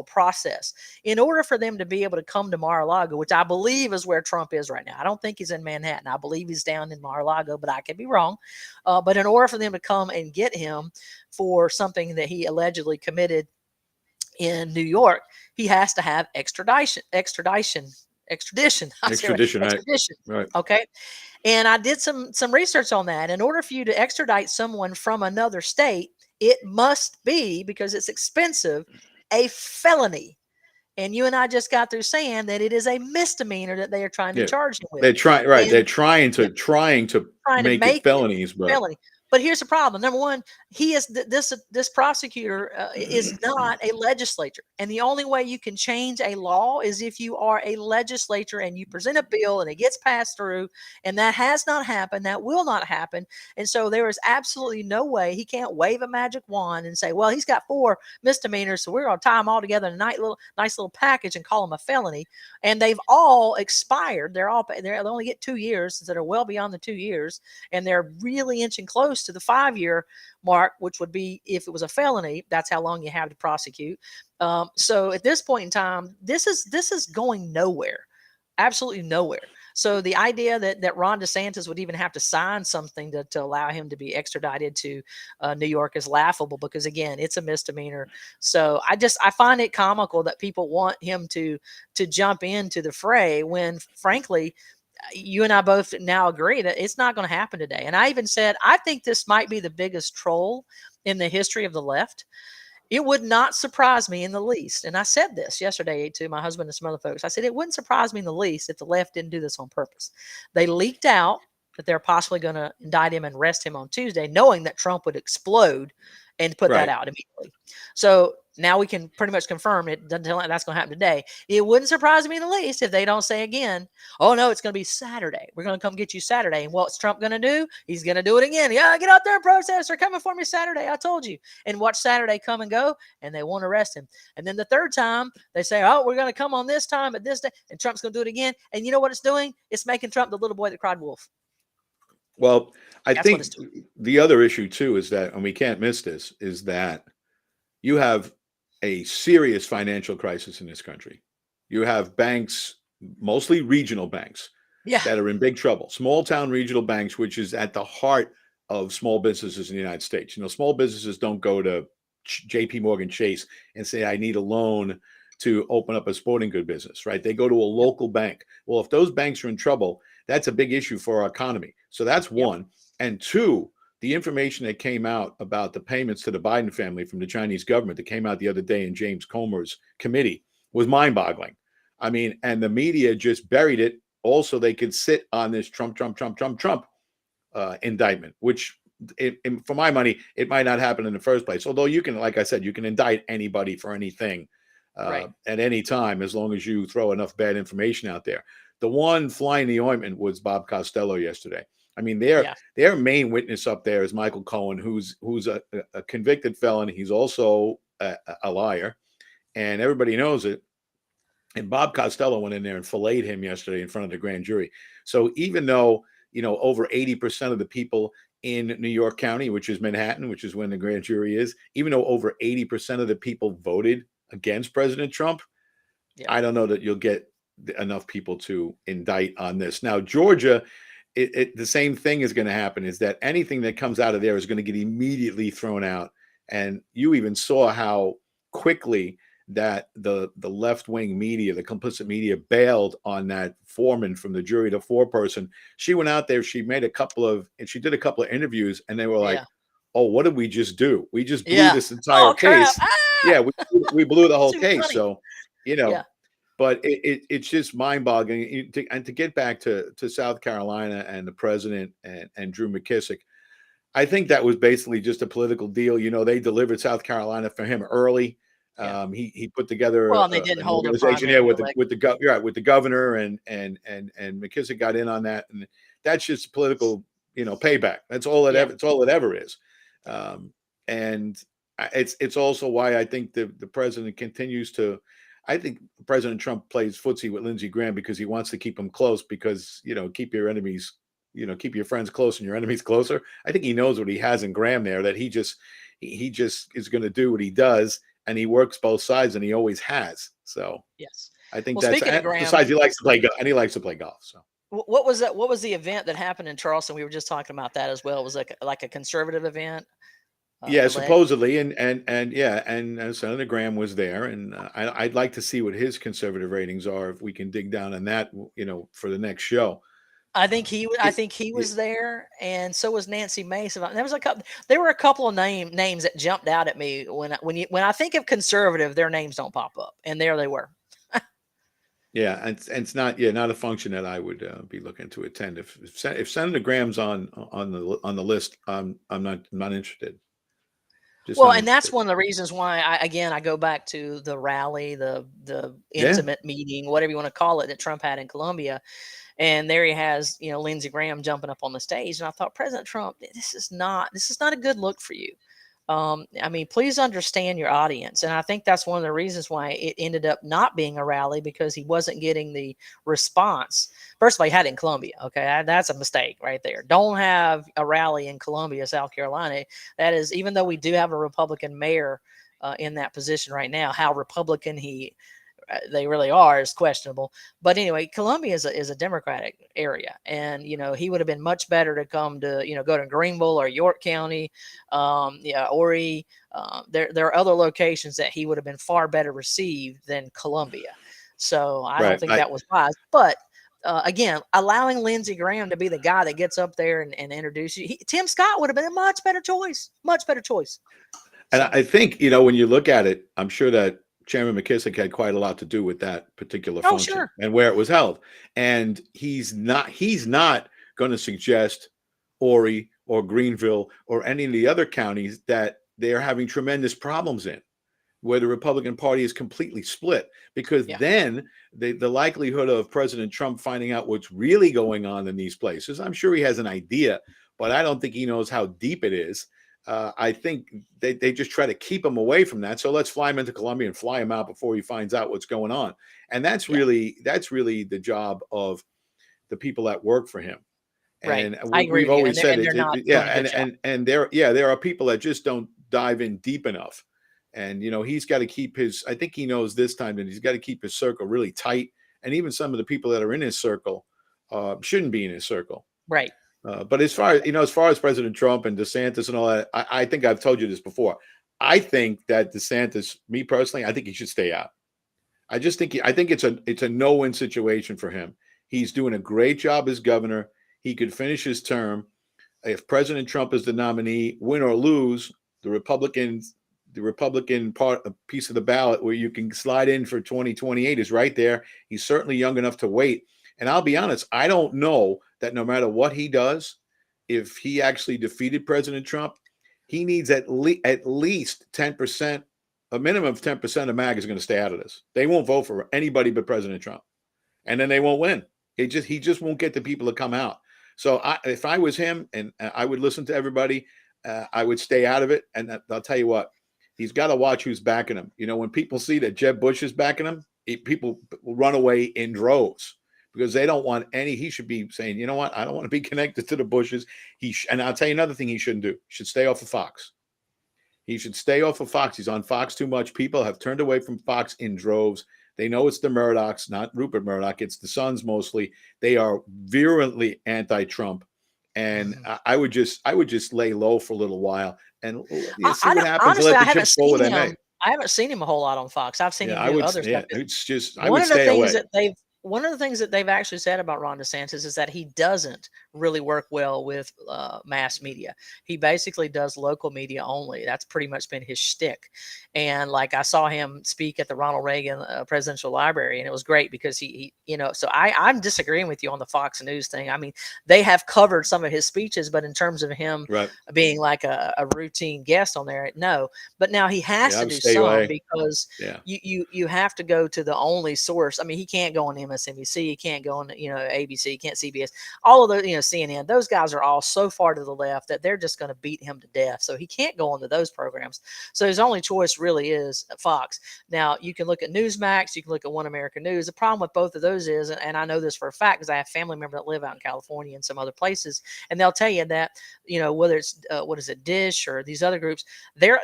A: process. In order for them to be able to come to Mar-a-Lago, which I believe is where Trump is right now, I don't think he's in Manhattan. I believe he's down in Mar-a-Lago, but I could be wrong. But in order for them to come and get him for something that he allegedly committed in New York, he has to have extradition. I say right,
B: Extradition, right?
A: extradition.
B: Right.
A: Okay, and I did some research on that. In order for you to extradite someone from another state, it must be, because it's expensive, a felony. And you and I just got through saying that it is a misdemeanor that they are trying to
B: Yeah.
A: charge him with.
B: They're trying, right. They're
A: And
B: trying to
A: trying to
B: make it
A: make it
B: felonies, but
A: felony. But here's the problem. Number one, he is this prosecutor is not a legislator, and the only way you can change a law is if you are a legislator and you present a bill and it gets passed through. And that has not happened. That will not happen. And so there is absolutely no way. He can't wave a magic wand and say, "Well, he's got 4 misdemeanors, so we're going to tie them all together in a nice little package and call them a felony." And they've all expired. They only get 2 years that are well beyond the 2 years, and they're really inching close to the 5-year mark, which would be, if it was a felony, that's how long you have to prosecute. So at this point in time, this is going nowhere, absolutely nowhere. So the idea that Ron DeSantis would even have to sign something to allow him to be extradited to New York is laughable, because again, it's a misdemeanor. So I find it comical that people want him to jump into the fray when, frankly, you and I both now agree that it's not going to happen today. And I even said, I think this might be the biggest troll in the history of the left. It would not surprise me in the least. And I said this yesterday to my husband and some other folks. I said, it wouldn't surprise me in the least if the left didn't do this on purpose. They leaked out that they're possibly going to indict him and arrest him on Tuesday, knowing that Trump would explode and put that
B: right.
A: out immediately. So now we can pretty much confirm it doesn't tell that's going to happen today. It wouldn't surprise me in the least if they don't say again, "Oh no, it's going to be Saturday. We're going to come get you Saturday." And what's Trump going to do? He's going to do it again. "Yeah, get out there and protest. They're coming for me Saturday. I told you." And watch Saturday come and go, and they won't arrest him. And then the third time they say, "Oh, we're going to come on this time at this day," and Trump's going to do it again. And you know what it's doing? It's making Trump the little boy that cried wolf.
B: Well, I
A: That's what
B: think
A: it's doing.
B: the other issue too is that, and we can't miss this, is that you have a serious financial crisis in this country. You have banks, mostly regional banks,
A: Yeah.
B: that are in big trouble. Small town regional banks, which is at the heart of small businesses in the United States. You know, small businesses don't go to JP Morgan Chase and say, "I need a loan to open up a sporting good business," right? They go to a
A: Yep.
B: local bank. Well, if those banks are in trouble, that's a big issue for our economy. So that's
A: Yep.
B: one. And two, the information that came out about the payments to the Biden family from the Chinese government that came out the other day in James Comer's committee was mind-boggling. I mean, and the media just buried it. Also, they could sit on this Trump indictment, which, for my money, it might not happen in the first place. Although you can, like I said, you can indict anybody for anything
A: Right.
B: at any time, as long as you throw enough bad information out there. The one fly in the ointment was Bob Costello yesterday. I mean,
A: Yeah.
B: their main witness up there is Michael Cohen, who's a convicted felon. He's also a liar, and everybody knows it. And Bob Costello went in there and filleted him yesterday in front of the grand jury. So even though, over 80% of the people in New York County, which is Manhattan, which is when the grand jury is, even though over 80% of the people voted against President Trump,
A: Yeah.
B: I don't know that you'll get enough people to indict on this. Now, Georgia, the same thing is going to happen, is that anything that comes out of there is going to get immediately thrown out. And you even saw how quickly that the left-wing media, the complicit media, bailed on that foreman from the jury, the foreperson. She went out there, she did a couple of interviews, and they were like,
A: Yeah.
B: "Oh, what did we just do? We just blew
A: Yeah.
B: this entire
A: Oh crap.
B: case."
A: Ah!
B: Yeah, we blew the whole
A: Too
B: case.
A: funny.
B: So, you know,
A: Yeah.
B: but it's just mind-boggling. And to get back to South Carolina and the president and Drew McKissick, I think that was basically just a political deal. They delivered South Carolina for him early.
A: Yeah.
B: He put together
A: Well, and they didn't
B: an
A: hold a
B: organization
A: primary
B: there with
A: election.
B: the governor, and McKissick got in on that, and that's just political payback. That's all
A: Yeah.
B: it ever is. And it's also why I think the president continues to. I think President Trump plays footsie with Lindsey Graham because he wants to keep them close, because keep your enemies, keep your friends close and your enemies closer. I think he knows what he has in Graham there, that He just is going to do what he does, and he works both sides, and he always has. So
A: Yes.
B: I think
A: Well,
B: that's,
A: speaking of Graham,
B: besides he likes to play golf, and he likes to play golf. So
A: what was that? What was the event that happened in Charleston? We were just talking about that as well. It was like a conservative event,
B: yeah,
A: alleged.
B: supposedly, and yeah, and Senator Graham was there, and I'd like to see what his conservative ratings are if we can dig down on that, for the next show.
A: I
B: It,
A: think he
B: it,
A: was there, and so was Nancy Mace. There was a couple. There were a couple of names that jumped out at me when I think of conservative, their names don't pop up, and there they were.
B: yeah, and it's not, not a function that I would be looking to attend. If Senator Graham's on the list, I'm not interested. Just
A: Well,
B: not
A: and that's
B: interested.
A: one of the reasons why I go back to the rally, the
B: Yeah,
A: intimate meeting, whatever you want to call it, that Trump had in Columbia. And there he has, Lindsey Graham jumping up on the stage. And I thought, President Trump, this is not a good look for you. I mean, please understand your audience. And I think that's one of the reasons why it ended up not being a rally, because he wasn't getting the response. First of all, he had it in Columbia. Okay. That's a mistake right there. Don't have a rally in Columbia, South Carolina. That is, even though we do have a Republican mayor in that position right now, how Republican they really are is questionable. But anyway, Columbia is a Democratic area, and he would have been much better to come to go to Greenville or York County, Horry. There are other locations that he would have been far better received than Columbia. So I don't
B: right.
A: think that was wise. But again, allowing Lindsey Graham to be the guy that gets up there and introduces you, Tim Scott would have been a much better choice. Much better choice.
B: And
A: So,
B: I think, when you look at it, I'm sure that Chairman McKissick had quite a lot to do with that particular
A: oh
B: function
A: sure,
B: and where it was held. And he's not going to suggest Horry or Greenville or any of the other counties that they are having tremendous problems in, where the Republican Party is completely split, because
A: yeah,
B: then the likelihood of President Trump finding out what's really going on in these places, I'm sure he has an idea, but I don't think he knows how deep it is. I think they just try to keep him away from that. So let's fly him into Columbia and fly him out before he finds out what's going on. And that's
A: yeah,
B: really the job of the people that work for him.
A: right.
B: And
A: I agree
B: we've
A: with you,
B: always
A: and they're
B: said
A: and they're not
B: yeah,
A: doing a good job.
B: and there are people that just don't dive in deep enough. And he's got to keep I think he knows this time that he's got to keep his circle really tight. And even some of the people that are in his circle shouldn't be in his circle.
A: Right.
B: But as far as President Trump and DeSantis and all that, I think I've told you this before. I think that DeSantis, me personally, I think he should stay out. I think it's a no-win situation for him. He's doing a great job as governor. He could finish his term. If President Trump is the nominee, win or lose, the Republican part, a piece of the ballot where you can slide in for 2028 is right there. He's certainly young enough to wait. And I'll be honest, I don't know that no matter what he does, if he actually defeated President Trump, he needs at least 10%, a minimum of 10% of MAG is going to stay out of this. They won't vote for anybody but President Trump. And then they won't win. He just won't get the people to come out. So if I was him, and I would listen to everybody, I would stay out of it. And I'll tell you what, he's got to watch who's backing him. When people see that Jeb Bush is backing him, people will run away in droves, because they don't want any. He should be saying, you know what, I don't want to be connected to the Bushes. And I'll tell you another thing he shouldn't do. He should stay off of Fox. He should stay off of Fox. He's on Fox too much. People have turned away from Fox in droves. They know it's the Murdochs, not Rupert Murdoch. It's the Sons mostly. They are virulently anti-Trump, and
A: Mhm.
B: I would just lay low for a little while and see
A: I
B: what
A: don't
B: happens.
A: honestly,
B: Let
A: I
B: the
A: haven't
B: chips fall where
A: seen
B: they may.
A: him. I haven't seen him a whole lot on Fox. I've seen
B: Yeah,
A: him
B: I
A: do
B: would.
A: other stuff.
B: Yeah, it's just I
A: One
B: would
A: of the
B: stay
A: things
B: away.
A: that they've one of the things that they've actually said about Ron DeSantis is that he doesn't really work well with mass media. He basically does local media only. That's pretty much been his shtick. And like I saw him speak at the Ronald Reagan Presidential Library, and it was great because So I'm disagreeing with you on the Fox News thing. I mean, they have covered some of his speeches, but in terms of him
B: Right.
A: being like a routine guest on there, no. But now he has
B: Yeah, I
A: to
B: would
A: do
B: stay
A: some,
B: away.
A: because
B: Yeah.
A: you have to go to the only source. I mean, he can't go on MSNBC, he can't go on, ABC, he can't CBS, all of the, CNN. Those guys are all so far to the left that they're just going to beat him to death. So he can't go onto those programs. So his only choice really is Fox. Now you can look at Newsmax, you can look at One American News. The problem with both of those is, and I know this for a fact because I have family members that live out in California and some other places, and they'll tell you that, whether it's what is it, Dish or these other groups, they're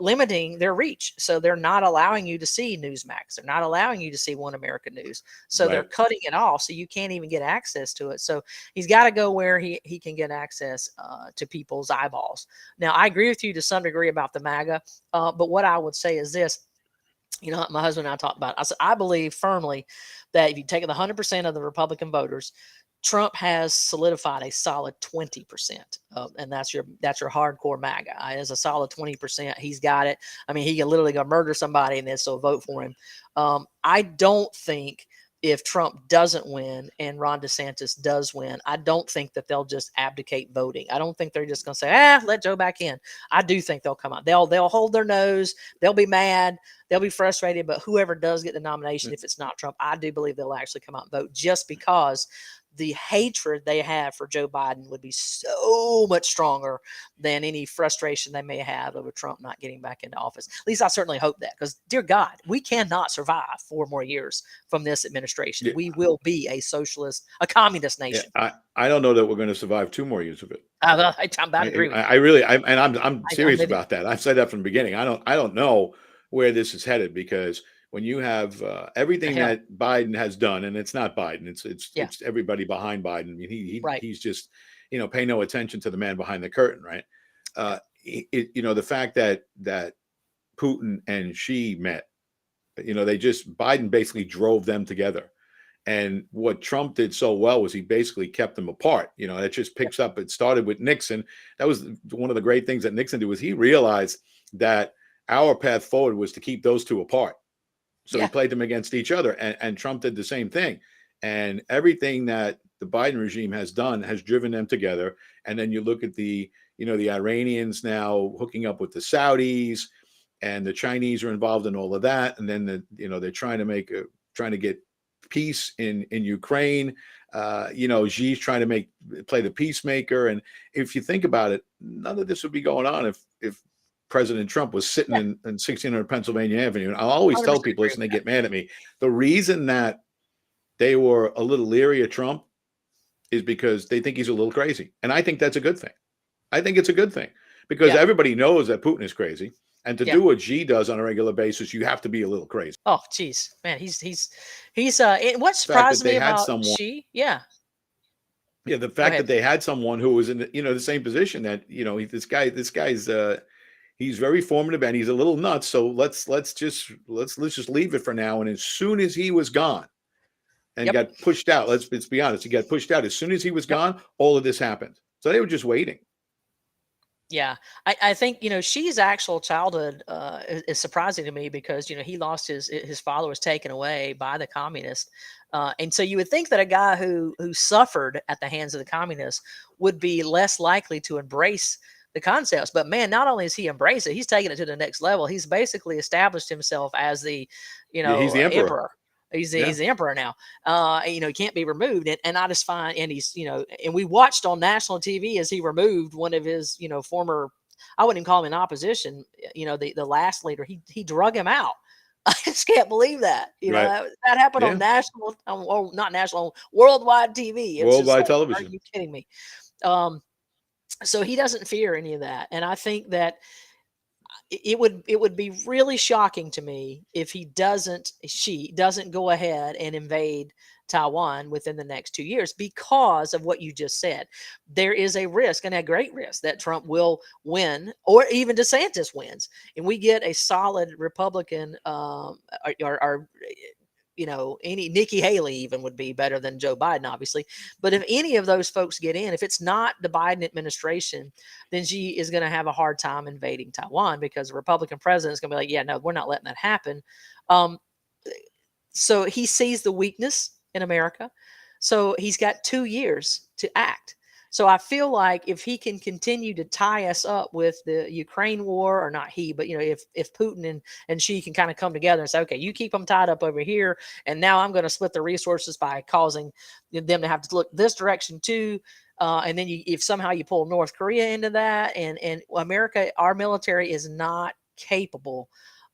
A: limiting their reach. So they're not allowing you to see Newsmax. They're not allowing you to see One American News. So they're
B: Right.
A: cutting it off. So you can't even get access to it. So he's got to go where he can get access to people's eyeballs. Now, I agree with you to some degree about the MAGA. But what I would say is this. My husband and I talked about it. I said, I believe firmly that if you take the 100% of the Republican voters, Trump has solidified a solid 20%, and that's your hardcore MAGA. As a solid 20%, he's got it. I mean, he can literally go murder somebody and then still vote for him. I don't think if Trump doesn't win and Ron DeSantis does win, I don't think that they'll just abdicate voting. I don't think they're just going to say, let Joe back in. I do think they'll come out. They'll hold their nose. They'll be mad. They'll be frustrated. But whoever does get the nomination, if it's not Trump, I do believe they'll actually come out and vote, just because the hatred they have for Joe Biden would be so much stronger than any frustration they may have over Trump not getting back into office. At least I certainly hope that, because, dear God, we cannot survive 4 more years from this administration.
B: Yeah.
A: We will be a socialist, a communist nation.
B: I don't know that we're going to survive 2 more years of it.
A: I'm about to agree with you.
B: I really, and I'm serious
A: with you.
B: about that. I've said that from the beginning. I don't know where this is headed, because when you have everything
A: Yeah.
B: that Biden has done, and it's not Biden, it's
A: Yeah.
B: it's everybody behind Biden. I mean,
A: Right.
B: he's just, pay no attention to the man behind the curtain, right? The fact that Putin and Xi met, Biden basically drove them together. And what Trump did so well was he basically kept them apart. It just picks up. It started with Nixon. That was one of the great things that Nixon did, was he realized that our path forward was to keep those two apart. So he played them against each other, and Trump did the same thing. And everything that the Biden regime has done has driven them together. And then you look at the Iranians now hooking up with the Saudis, and the Chinese are involved in all of that. And then they're trying to get peace in Ukraine. Xi's trying to play the peacemaker. And if you think about it, none of this would be going on if President Trump was sitting in 1600 Pennsylvania Avenue. And I'll always tell people this, and they get mad at me. The reason that they were a little leery of Trump is because they think he's a little crazy. And I think that's a good thing. I think it's a good thing, because everybody knows that Putin is crazy. And to do what Xi does on a regular basis, you have to be a little crazy.
A: Oh, geez, man, he's what surprised me about Xi? Yeah,
B: the fact that they had someone who was in the same position, that this guy's he's very formative, and he's a little nuts. So let's just leave it for now. And as soon as he was gone and got pushed out, let's be honest, he got pushed out. As soon as he was gone, all of this happened. So they were just waiting.
A: Yeah, I think Xi's actual childhood is surprising to me, because he lost his father was taken away by the communists, and so you would think that a guy who suffered at the hands of the communists would be less likely to embrace the concepts. But man, not only has he embraced it, he's taken it to the next level. He's basically established himself as the
B: he's the emperor.
A: He's the emperor now. He can't be removed. And I just find, and he's, and we watched on national TV as he removed one of his, former, I wouldn't even call him in opposition, the last leader. He drug him out. I just can't believe that. That happened on national, or not national, worldwide TV.
B: Worldwide television.
A: Are you kidding me? So he doesn't fear any of that. And I think that it would be really shocking to me if Xi doesn't go ahead and invade Taiwan within the next 2 years, because of what you just said. There is a risk, and a great risk, that Trump will win, or even DeSantis wins, and we get a solid Republican, any Nikki Haley even would be better than Joe Biden, obviously. But if any of those folks get in, if it's not the Biden administration, then Xi is going to have a hard time invading Taiwan, because the Republican president is going to be like, yeah, no, we're not letting that happen. So he sees the weakness in America. So he's got 2 years to act. So I feel like if he can continue to tie us up with the Ukraine war, or not he, but if Putin and Xi can kind of come together and say, okay, you keep them tied up over here, and now I'm going to split the resources by causing them to have to look this direction too. And then if somehow you pull North Korea into that, and America, our military is not capable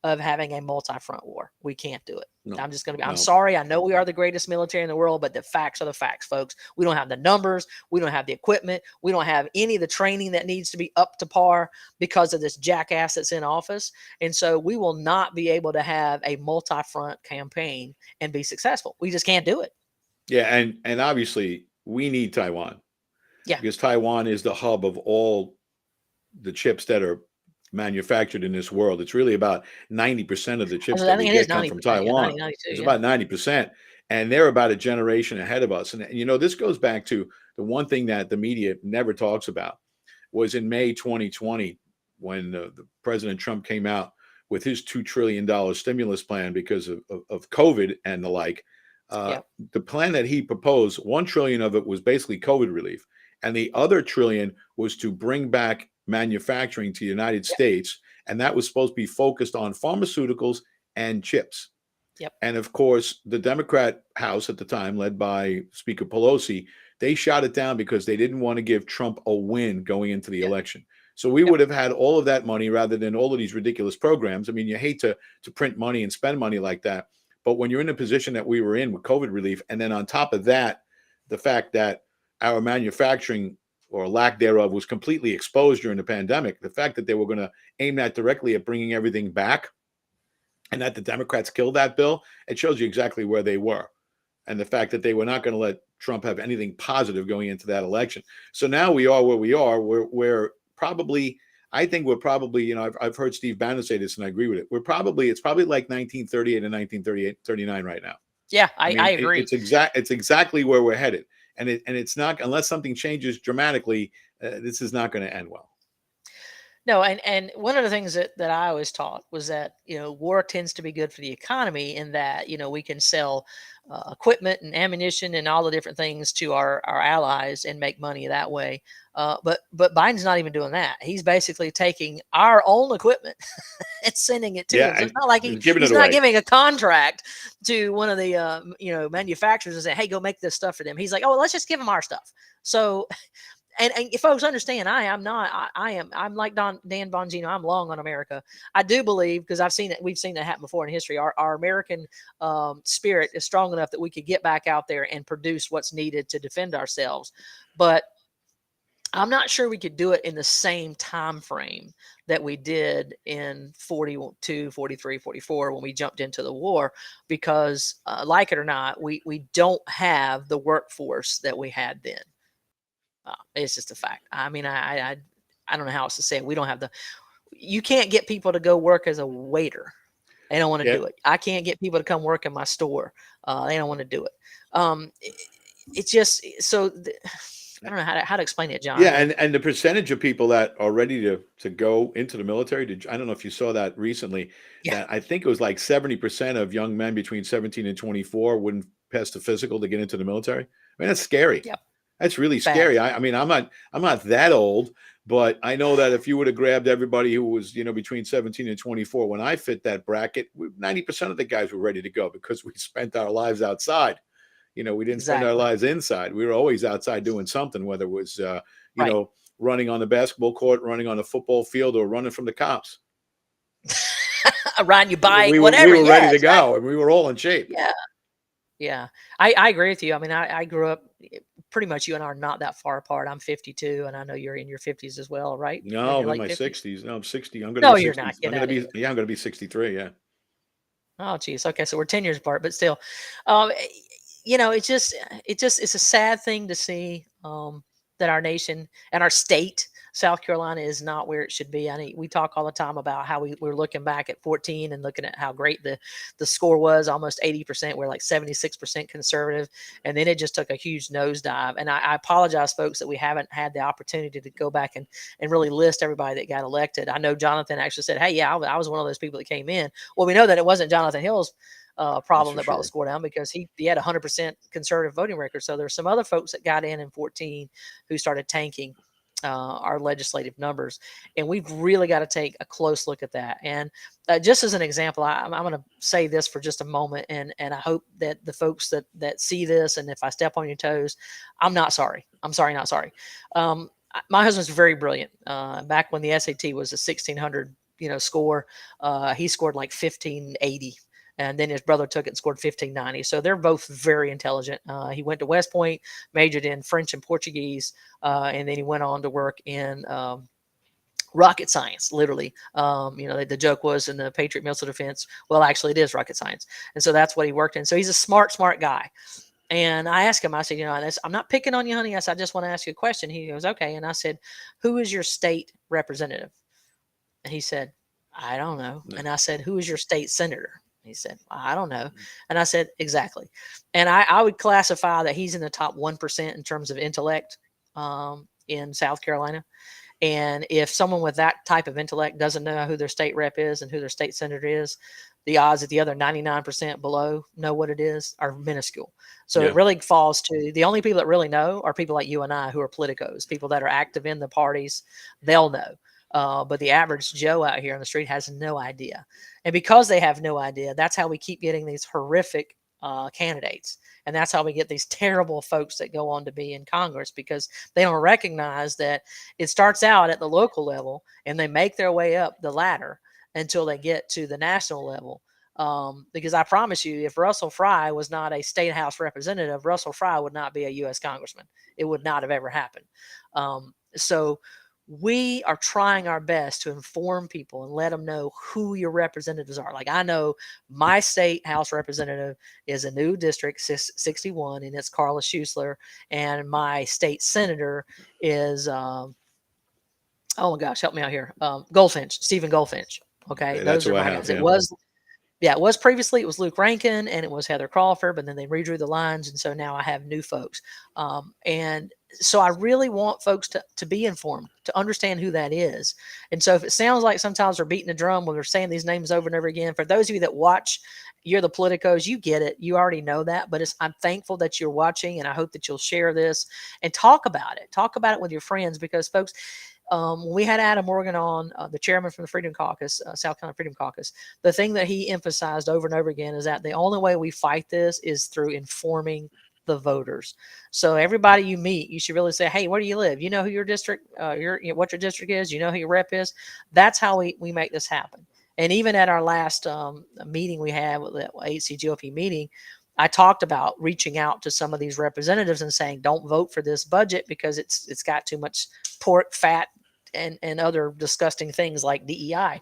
A: of having a multi-front war. We can't do it.
B: No,
A: I'm just going to be, I'm
B: no.
A: sorry. I know we are the greatest military in the world, but the facts are the facts, folks. We don't have the numbers. We don't have the equipment. We don't have any of the training that needs to be up to par because of this jackass that's in office. And so we will not be able to have a multi-front campaign and be successful. We just can't do it.
B: Yeah, and obviously we need Taiwan
A: Yeah.
B: because Taiwan is the hub of all the chips that are manufactured in this world. It's really about 90% of the chips that
A: I
B: we
A: think it is
B: get come from
A: 90%. Yeah.
B: Taiwan.
A: 90, 92.
B: It's
A: Yeah.
B: about 90%. And they're about a generation ahead of us. And this goes back to the one thing that the media never talks about was in May 2020, when the President Trump came out with his $2 trillion stimulus plan because of COVID and the like.
A: Yeah.
B: The plan that he proposed, 1 trillion of it was basically COVID relief. And the other trillion was to bring back manufacturing to the United
A: Yep.
B: States. And that was supposed to be focused on pharmaceuticals and chips.
A: Yep.
B: And of course, the Democrat House at the time, led by Speaker Pelosi, they shot it down because they didn't want to give Trump a win going into the election. So we would have had all of that money rather than all of these ridiculous programs. I mean, you hate to print money and spend money like that. But when you're in a position that we were in with COVID relief, and then on top of that, the fact that our manufacturing or lack thereof was completely exposed during the pandemic, the fact that they were going to aim that directly at bringing everything back, and that the Democrats killed that bill, it shows you exactly where they were. And the fact that they were not going to let Trump have anything positive going into that election. So now we are where we are. We're probably, I think we're probably, I've heard Steve Bannon say this and I agree with it. It's probably like 1938 and 1939 right now.
A: Yeah,
B: I mean,
A: I agree.
B: It's exactly where we're headed. And it's not, unless something changes dramatically, this is not going to end well.
A: No, and one of the things that I always taught was that war tends to be good for the economy in that we can sell equipment and ammunition and all the different things to our allies and make money that way. But Biden's not even doing that. He's basically taking our own equipment and sending it to them. So it's not like he's not giving a contract to one of the manufacturers and saying, "Hey, go make this stuff for them." He's like, "Oh, well, let's just give them our stuff." So. And if folks understand, I'm like Dan Bongino. I'm long on America. I do believe, because we've seen that happen before in history. Our American spirit is strong enough that we could get back out there and produce what's needed to defend ourselves. But I'm not sure we could do it in the same time frame that we did in 42, 43, 44 when we jumped into the war, because like it or not, we don't have the workforce that we had then. It's just a fact. I mean, I don't know how else to say it. We don't have you can't get people to go work as a waiter. They don't want to do it. I can't get people to come work in my store. They don't want to do it. It's just, so I don't know how to explain it, John.
B: Yeah. And the percentage of people that are ready to go into the military, I don't know if you saw that recently.
A: Yeah.
B: That I think it was like 70% of young men between 17 and 24 wouldn't pass the physical to get into the military. I mean, that's scary.
A: Yep.
B: That's really scary. I mean, I'm not that old, but I know that if you would have grabbed everybody who was, between 17 and 24, when I fit that bracket, 90% of the guys were ready to go because we spent our lives outside. We didn't spend our lives inside. We were always outside doing something, whether it was, running on the basketball court, running on the football field, or running from the cops.
A: Riding your bike,
B: whatever. We were ready to go, and we were all in shape.
A: Yeah. Yeah, I agree with you. I mean, I grew up pretty much. You and I are not that far apart. I'm 52, and I know you're in your 50s as well, right?
B: No, I'm in my 60s. No, I'm 60. I'm going
A: to. No,
B: be 60.
A: you're not.
B: I'm going to be 63. Yeah.
A: Oh, geez. Okay, so we're 10 years apart, but still, it's a sad thing to see that our nation and our state, South Carolina, is not where it should be. I mean, we talk all the time about how we're looking back at 14 and looking at how great the score was, almost 80%. We're like 76% conservative. And then it just took a huge nosedive. And I apologize, folks, that we haven't had the opportunity to go back and really list everybody that got elected. I know Jonathan actually said, "Hey, yeah, I was one of those people that came in." Well, we know that it wasn't Jonathan Hill's problem
B: for
A: that brought the
B: sure.
A: score down, because he had a 100% conservative voting record. So there's some other folks that got in 14 who started tanking our legislative numbers, and we've really got to take a close look at that. And just as an example, I'm going to say this for just a moment, and I hope that the folks that see this, and if I step on your toes, I'm not sorry. I'm sorry, not sorry. My husband's very brilliant. Back when the SAT was a 1600 score, he scored like 1580. And then his brother took it and scored 1590. So they're both very intelligent. He went to West Point, majored in French and Portuguese, and then he went on to work in rocket science, literally. The joke was in the Patriot Missile Defense. Well, actually, it is rocket science. And so that's what he worked in. So he's a smart guy. And I asked him, I said, I'm not picking on you, honey. I said, I just want to ask you a question. He goes, okay. And I said, who is your state representative? And he said, I don't know.
B: No.
A: And I said, who is your state senator? He said, I don't know. And I said, exactly. And I would classify that he's in the top 1% in terms of intellect in South Carolina. And if someone with that type of intellect doesn't know who their state rep is and who their state senator is, the odds that the other 99% below know what it is are minuscule. So
B: Yeah.
A: it really falls to the only people that really know are people like you and I who are politicos, people that are active in the parties. They'll know. But the average Joe out here on the street has no idea. And because they have no idea, that's how we keep getting these horrific candidates. And that's how we get these terrible folks that go on to be in Congress, because they don't recognize that it starts out at the local level and they make their way up the ladder until they get to the national level. Because I promise you, if Russell Fry was not a state house representative, Russell Fry would not be a U.S. congressman. It would not have ever happened. So we are trying our best to inform people and let them know who your representatives are. Like, I know my state house representative is a new district 61, and it's Carla Schusler, and my state senator is oh my gosh, help me out here, Goldfinch, Stephen Goldfinch. Okay,
B: That's
A: those are
B: who I
A: my
B: have.
A: guys.
B: Yeah.
A: It was previously, it was Luke Rankin and it was Heather Crawford, but then they redrew the lines. And so now I have new folks. And so I really want folks to be informed, to understand who that is. And so if it sounds like sometimes we're beating a drum when we're saying these names over and over again, for those of you that watch, you're the politicos, you get it. You already know that, but I'm thankful that you're watching, and I hope that you'll share this and talk about it. Talk about it with your friends, because folks, when we had Adam Morgan on, the chairman from the Freedom Caucus, South Carolina Freedom Caucus, the thing that he emphasized over and over again is that the only way we fight this is through informing the voters. So everybody you meet, you should really say, hey, where do you live? You know who your district, what your district is? You know who your rep is? That's how we make this happen. And even at our last meeting we had, with the HCGOP meeting, I talked about reaching out to some of these representatives and saying, don't vote for this budget because it's got too much pork fat and other disgusting things like DEI.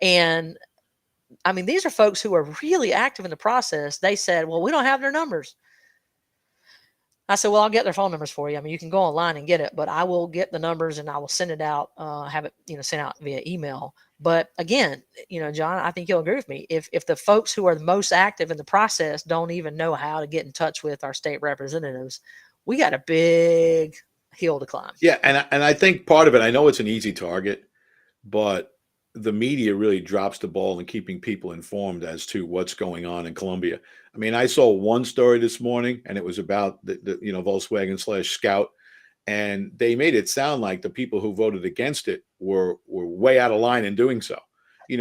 A: And I mean, these are folks who are really active in the process. They said, well, we don't have their numbers. I said, well, I'll get their phone numbers for you. I mean, you can go online and get it, but I will get the numbers and I will send it out, have it, sent out via email. But again, John, I think you'll agree with me. If the folks who are the most active in the process don't even know how to get in touch with our state representatives, we got a big hill to climb.
B: Yeah, and I think part of it, I know it's an easy target, but the media really drops the ball in keeping people informed as to what's going on in Columbia. I mean, I saw one story this morning, and it was about the Volkswagen / Scout, and they made it sound like the people who voted against it were way out of line in doing so.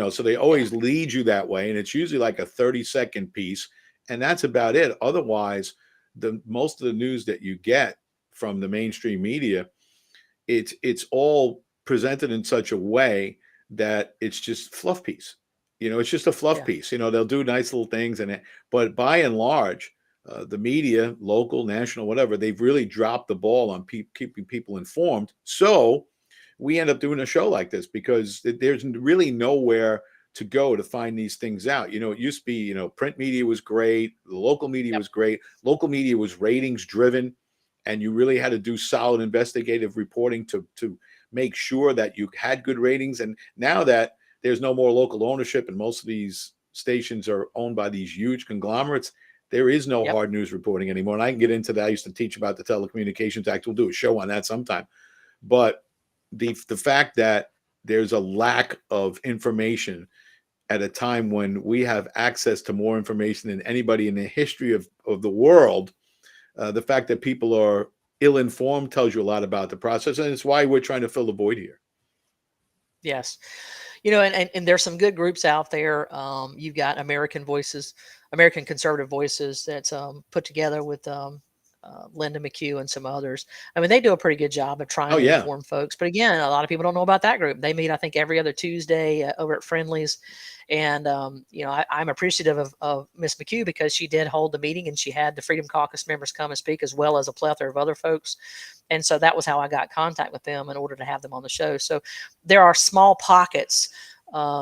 B: So they always lead you that way, and it's usually like a 30-second piece, and that's about it. Otherwise, most of the news that you get from the mainstream media, it's all presented in such a way that it's just fluff piece. It's just a fluff piece. They'll do nice little things but by and large, the media, local, national, whatever, they've really dropped the ball on keeping people informed. So we end up doing a show like this because there's really nowhere to go to find these things out. It used to be, print media was great. The local media was great. Local media was ratings driven, and you really had to do solid investigative reporting to make sure that you had good ratings. And now that there's no more local ownership and most of these stations are owned by these huge conglomerates, there is no hard news reporting anymore. And I can get into that. I used to teach about the Telecommunications Act. We'll do a show on that sometime. But the fact that there's a lack of information at a time when we have access to more information than anybody in the history of the world. The fact that people are ill-informed tells you a lot about the process, and it's why we're trying to fill the void here.
A: Yes. And there's some good groups out there. You've got American Voices, American Conservative Voices, that's put together with Linda McHugh and some others. I mean, they do a pretty good job of
B: Oh
A: trying to
B: yeah.
A: inform folks. But again, a lot of people don't know about that group. They meet, I think, every other Tuesday over at Friendlies. And, I'm appreciative of Miss McHugh because she did hold the meeting and she had the Freedom Caucus members come and speak, as well as a plethora of other folks. And so that was how I got contact with them in order to have them on the show. So there are small pockets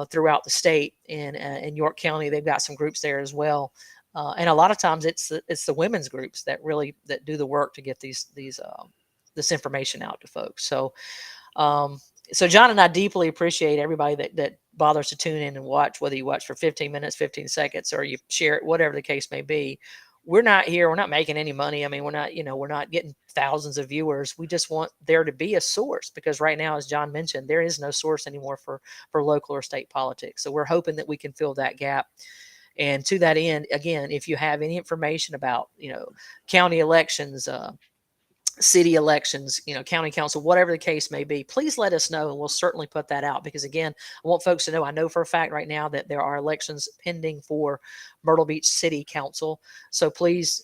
A: throughout the state. In York County, they've got some groups there as well. And a lot of times it's the women's groups that really that do the work to get this information out to folks. Um, so John and I deeply appreciate everybody that bothers to tune in and watch, whether you watch for 15 minutes, 15 seconds, or you share it, whatever the case may be. We're not making any money. I mean, we're not getting thousands of viewers. We just want there to be a source, because right now, as John mentioned, there is no source anymore for local or state politics. So we're hoping that we can fill that gap. And to that end, again, if you have any information about, county elections, city elections, county council, whatever the case may be, please let us know, and we'll certainly put that out. Because again, I want folks to know, I know for a fact right now that there are elections pending for Myrtle Beach City Council. So please,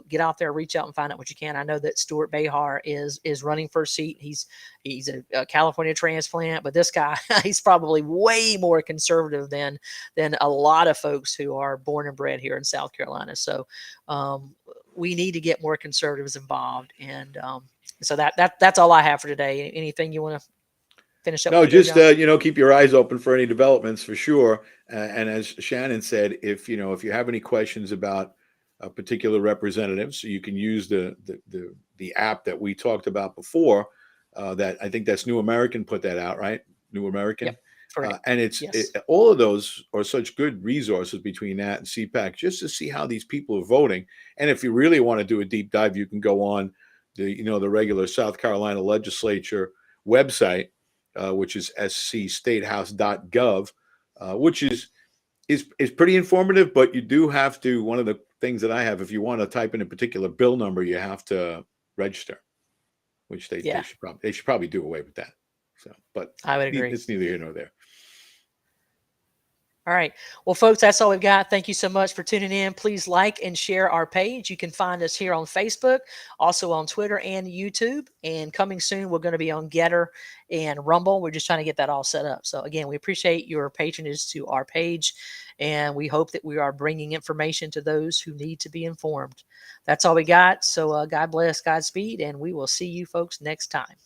A: get out there, reach out and find out what you can. I know that Stuart Behar is running for a seat. He's a California transplant, but this guy, he's probably way more conservative than a lot of folks who are born and bred here in South Carolina. So we need to get more conservatives involved. And so that's all I have for today. Anything you want to finish up
B: No,
A: with there,
B: just
A: John?
B: keep your eyes open for any developments for sure. And as Shannon said, if you have any questions about particular representatives, you can use the app that we talked about before. That I think that's New American put that out, right? New American.
A: Yep. Correct.
B: And
A: Yes.
B: all of those are such good resources between that and CPAC, just to see how these people are voting. And if you really want to do a deep dive, you can go on the regular South Carolina legislature website, which is scstatehouse.gov, which is pretty informative. But you do have to, one of the things that I have, if you want to type in a particular bill number, you have to register, which they should probably do away with that. So, but
A: I would agree.
B: it's neither here nor there.
A: All right. Well, folks, that's all we've got. Thank you so much for tuning in. Please like and share our page. You can find us here on Facebook, also on Twitter and YouTube. And coming soon, we're going to be on Getter and Rumble. We're just trying to get that all set up. So again, we appreciate your patronage to our page, and we hope that we are bringing information to those who need to be informed. That's all we got. So God bless, Godspeed, and we will see you folks next time.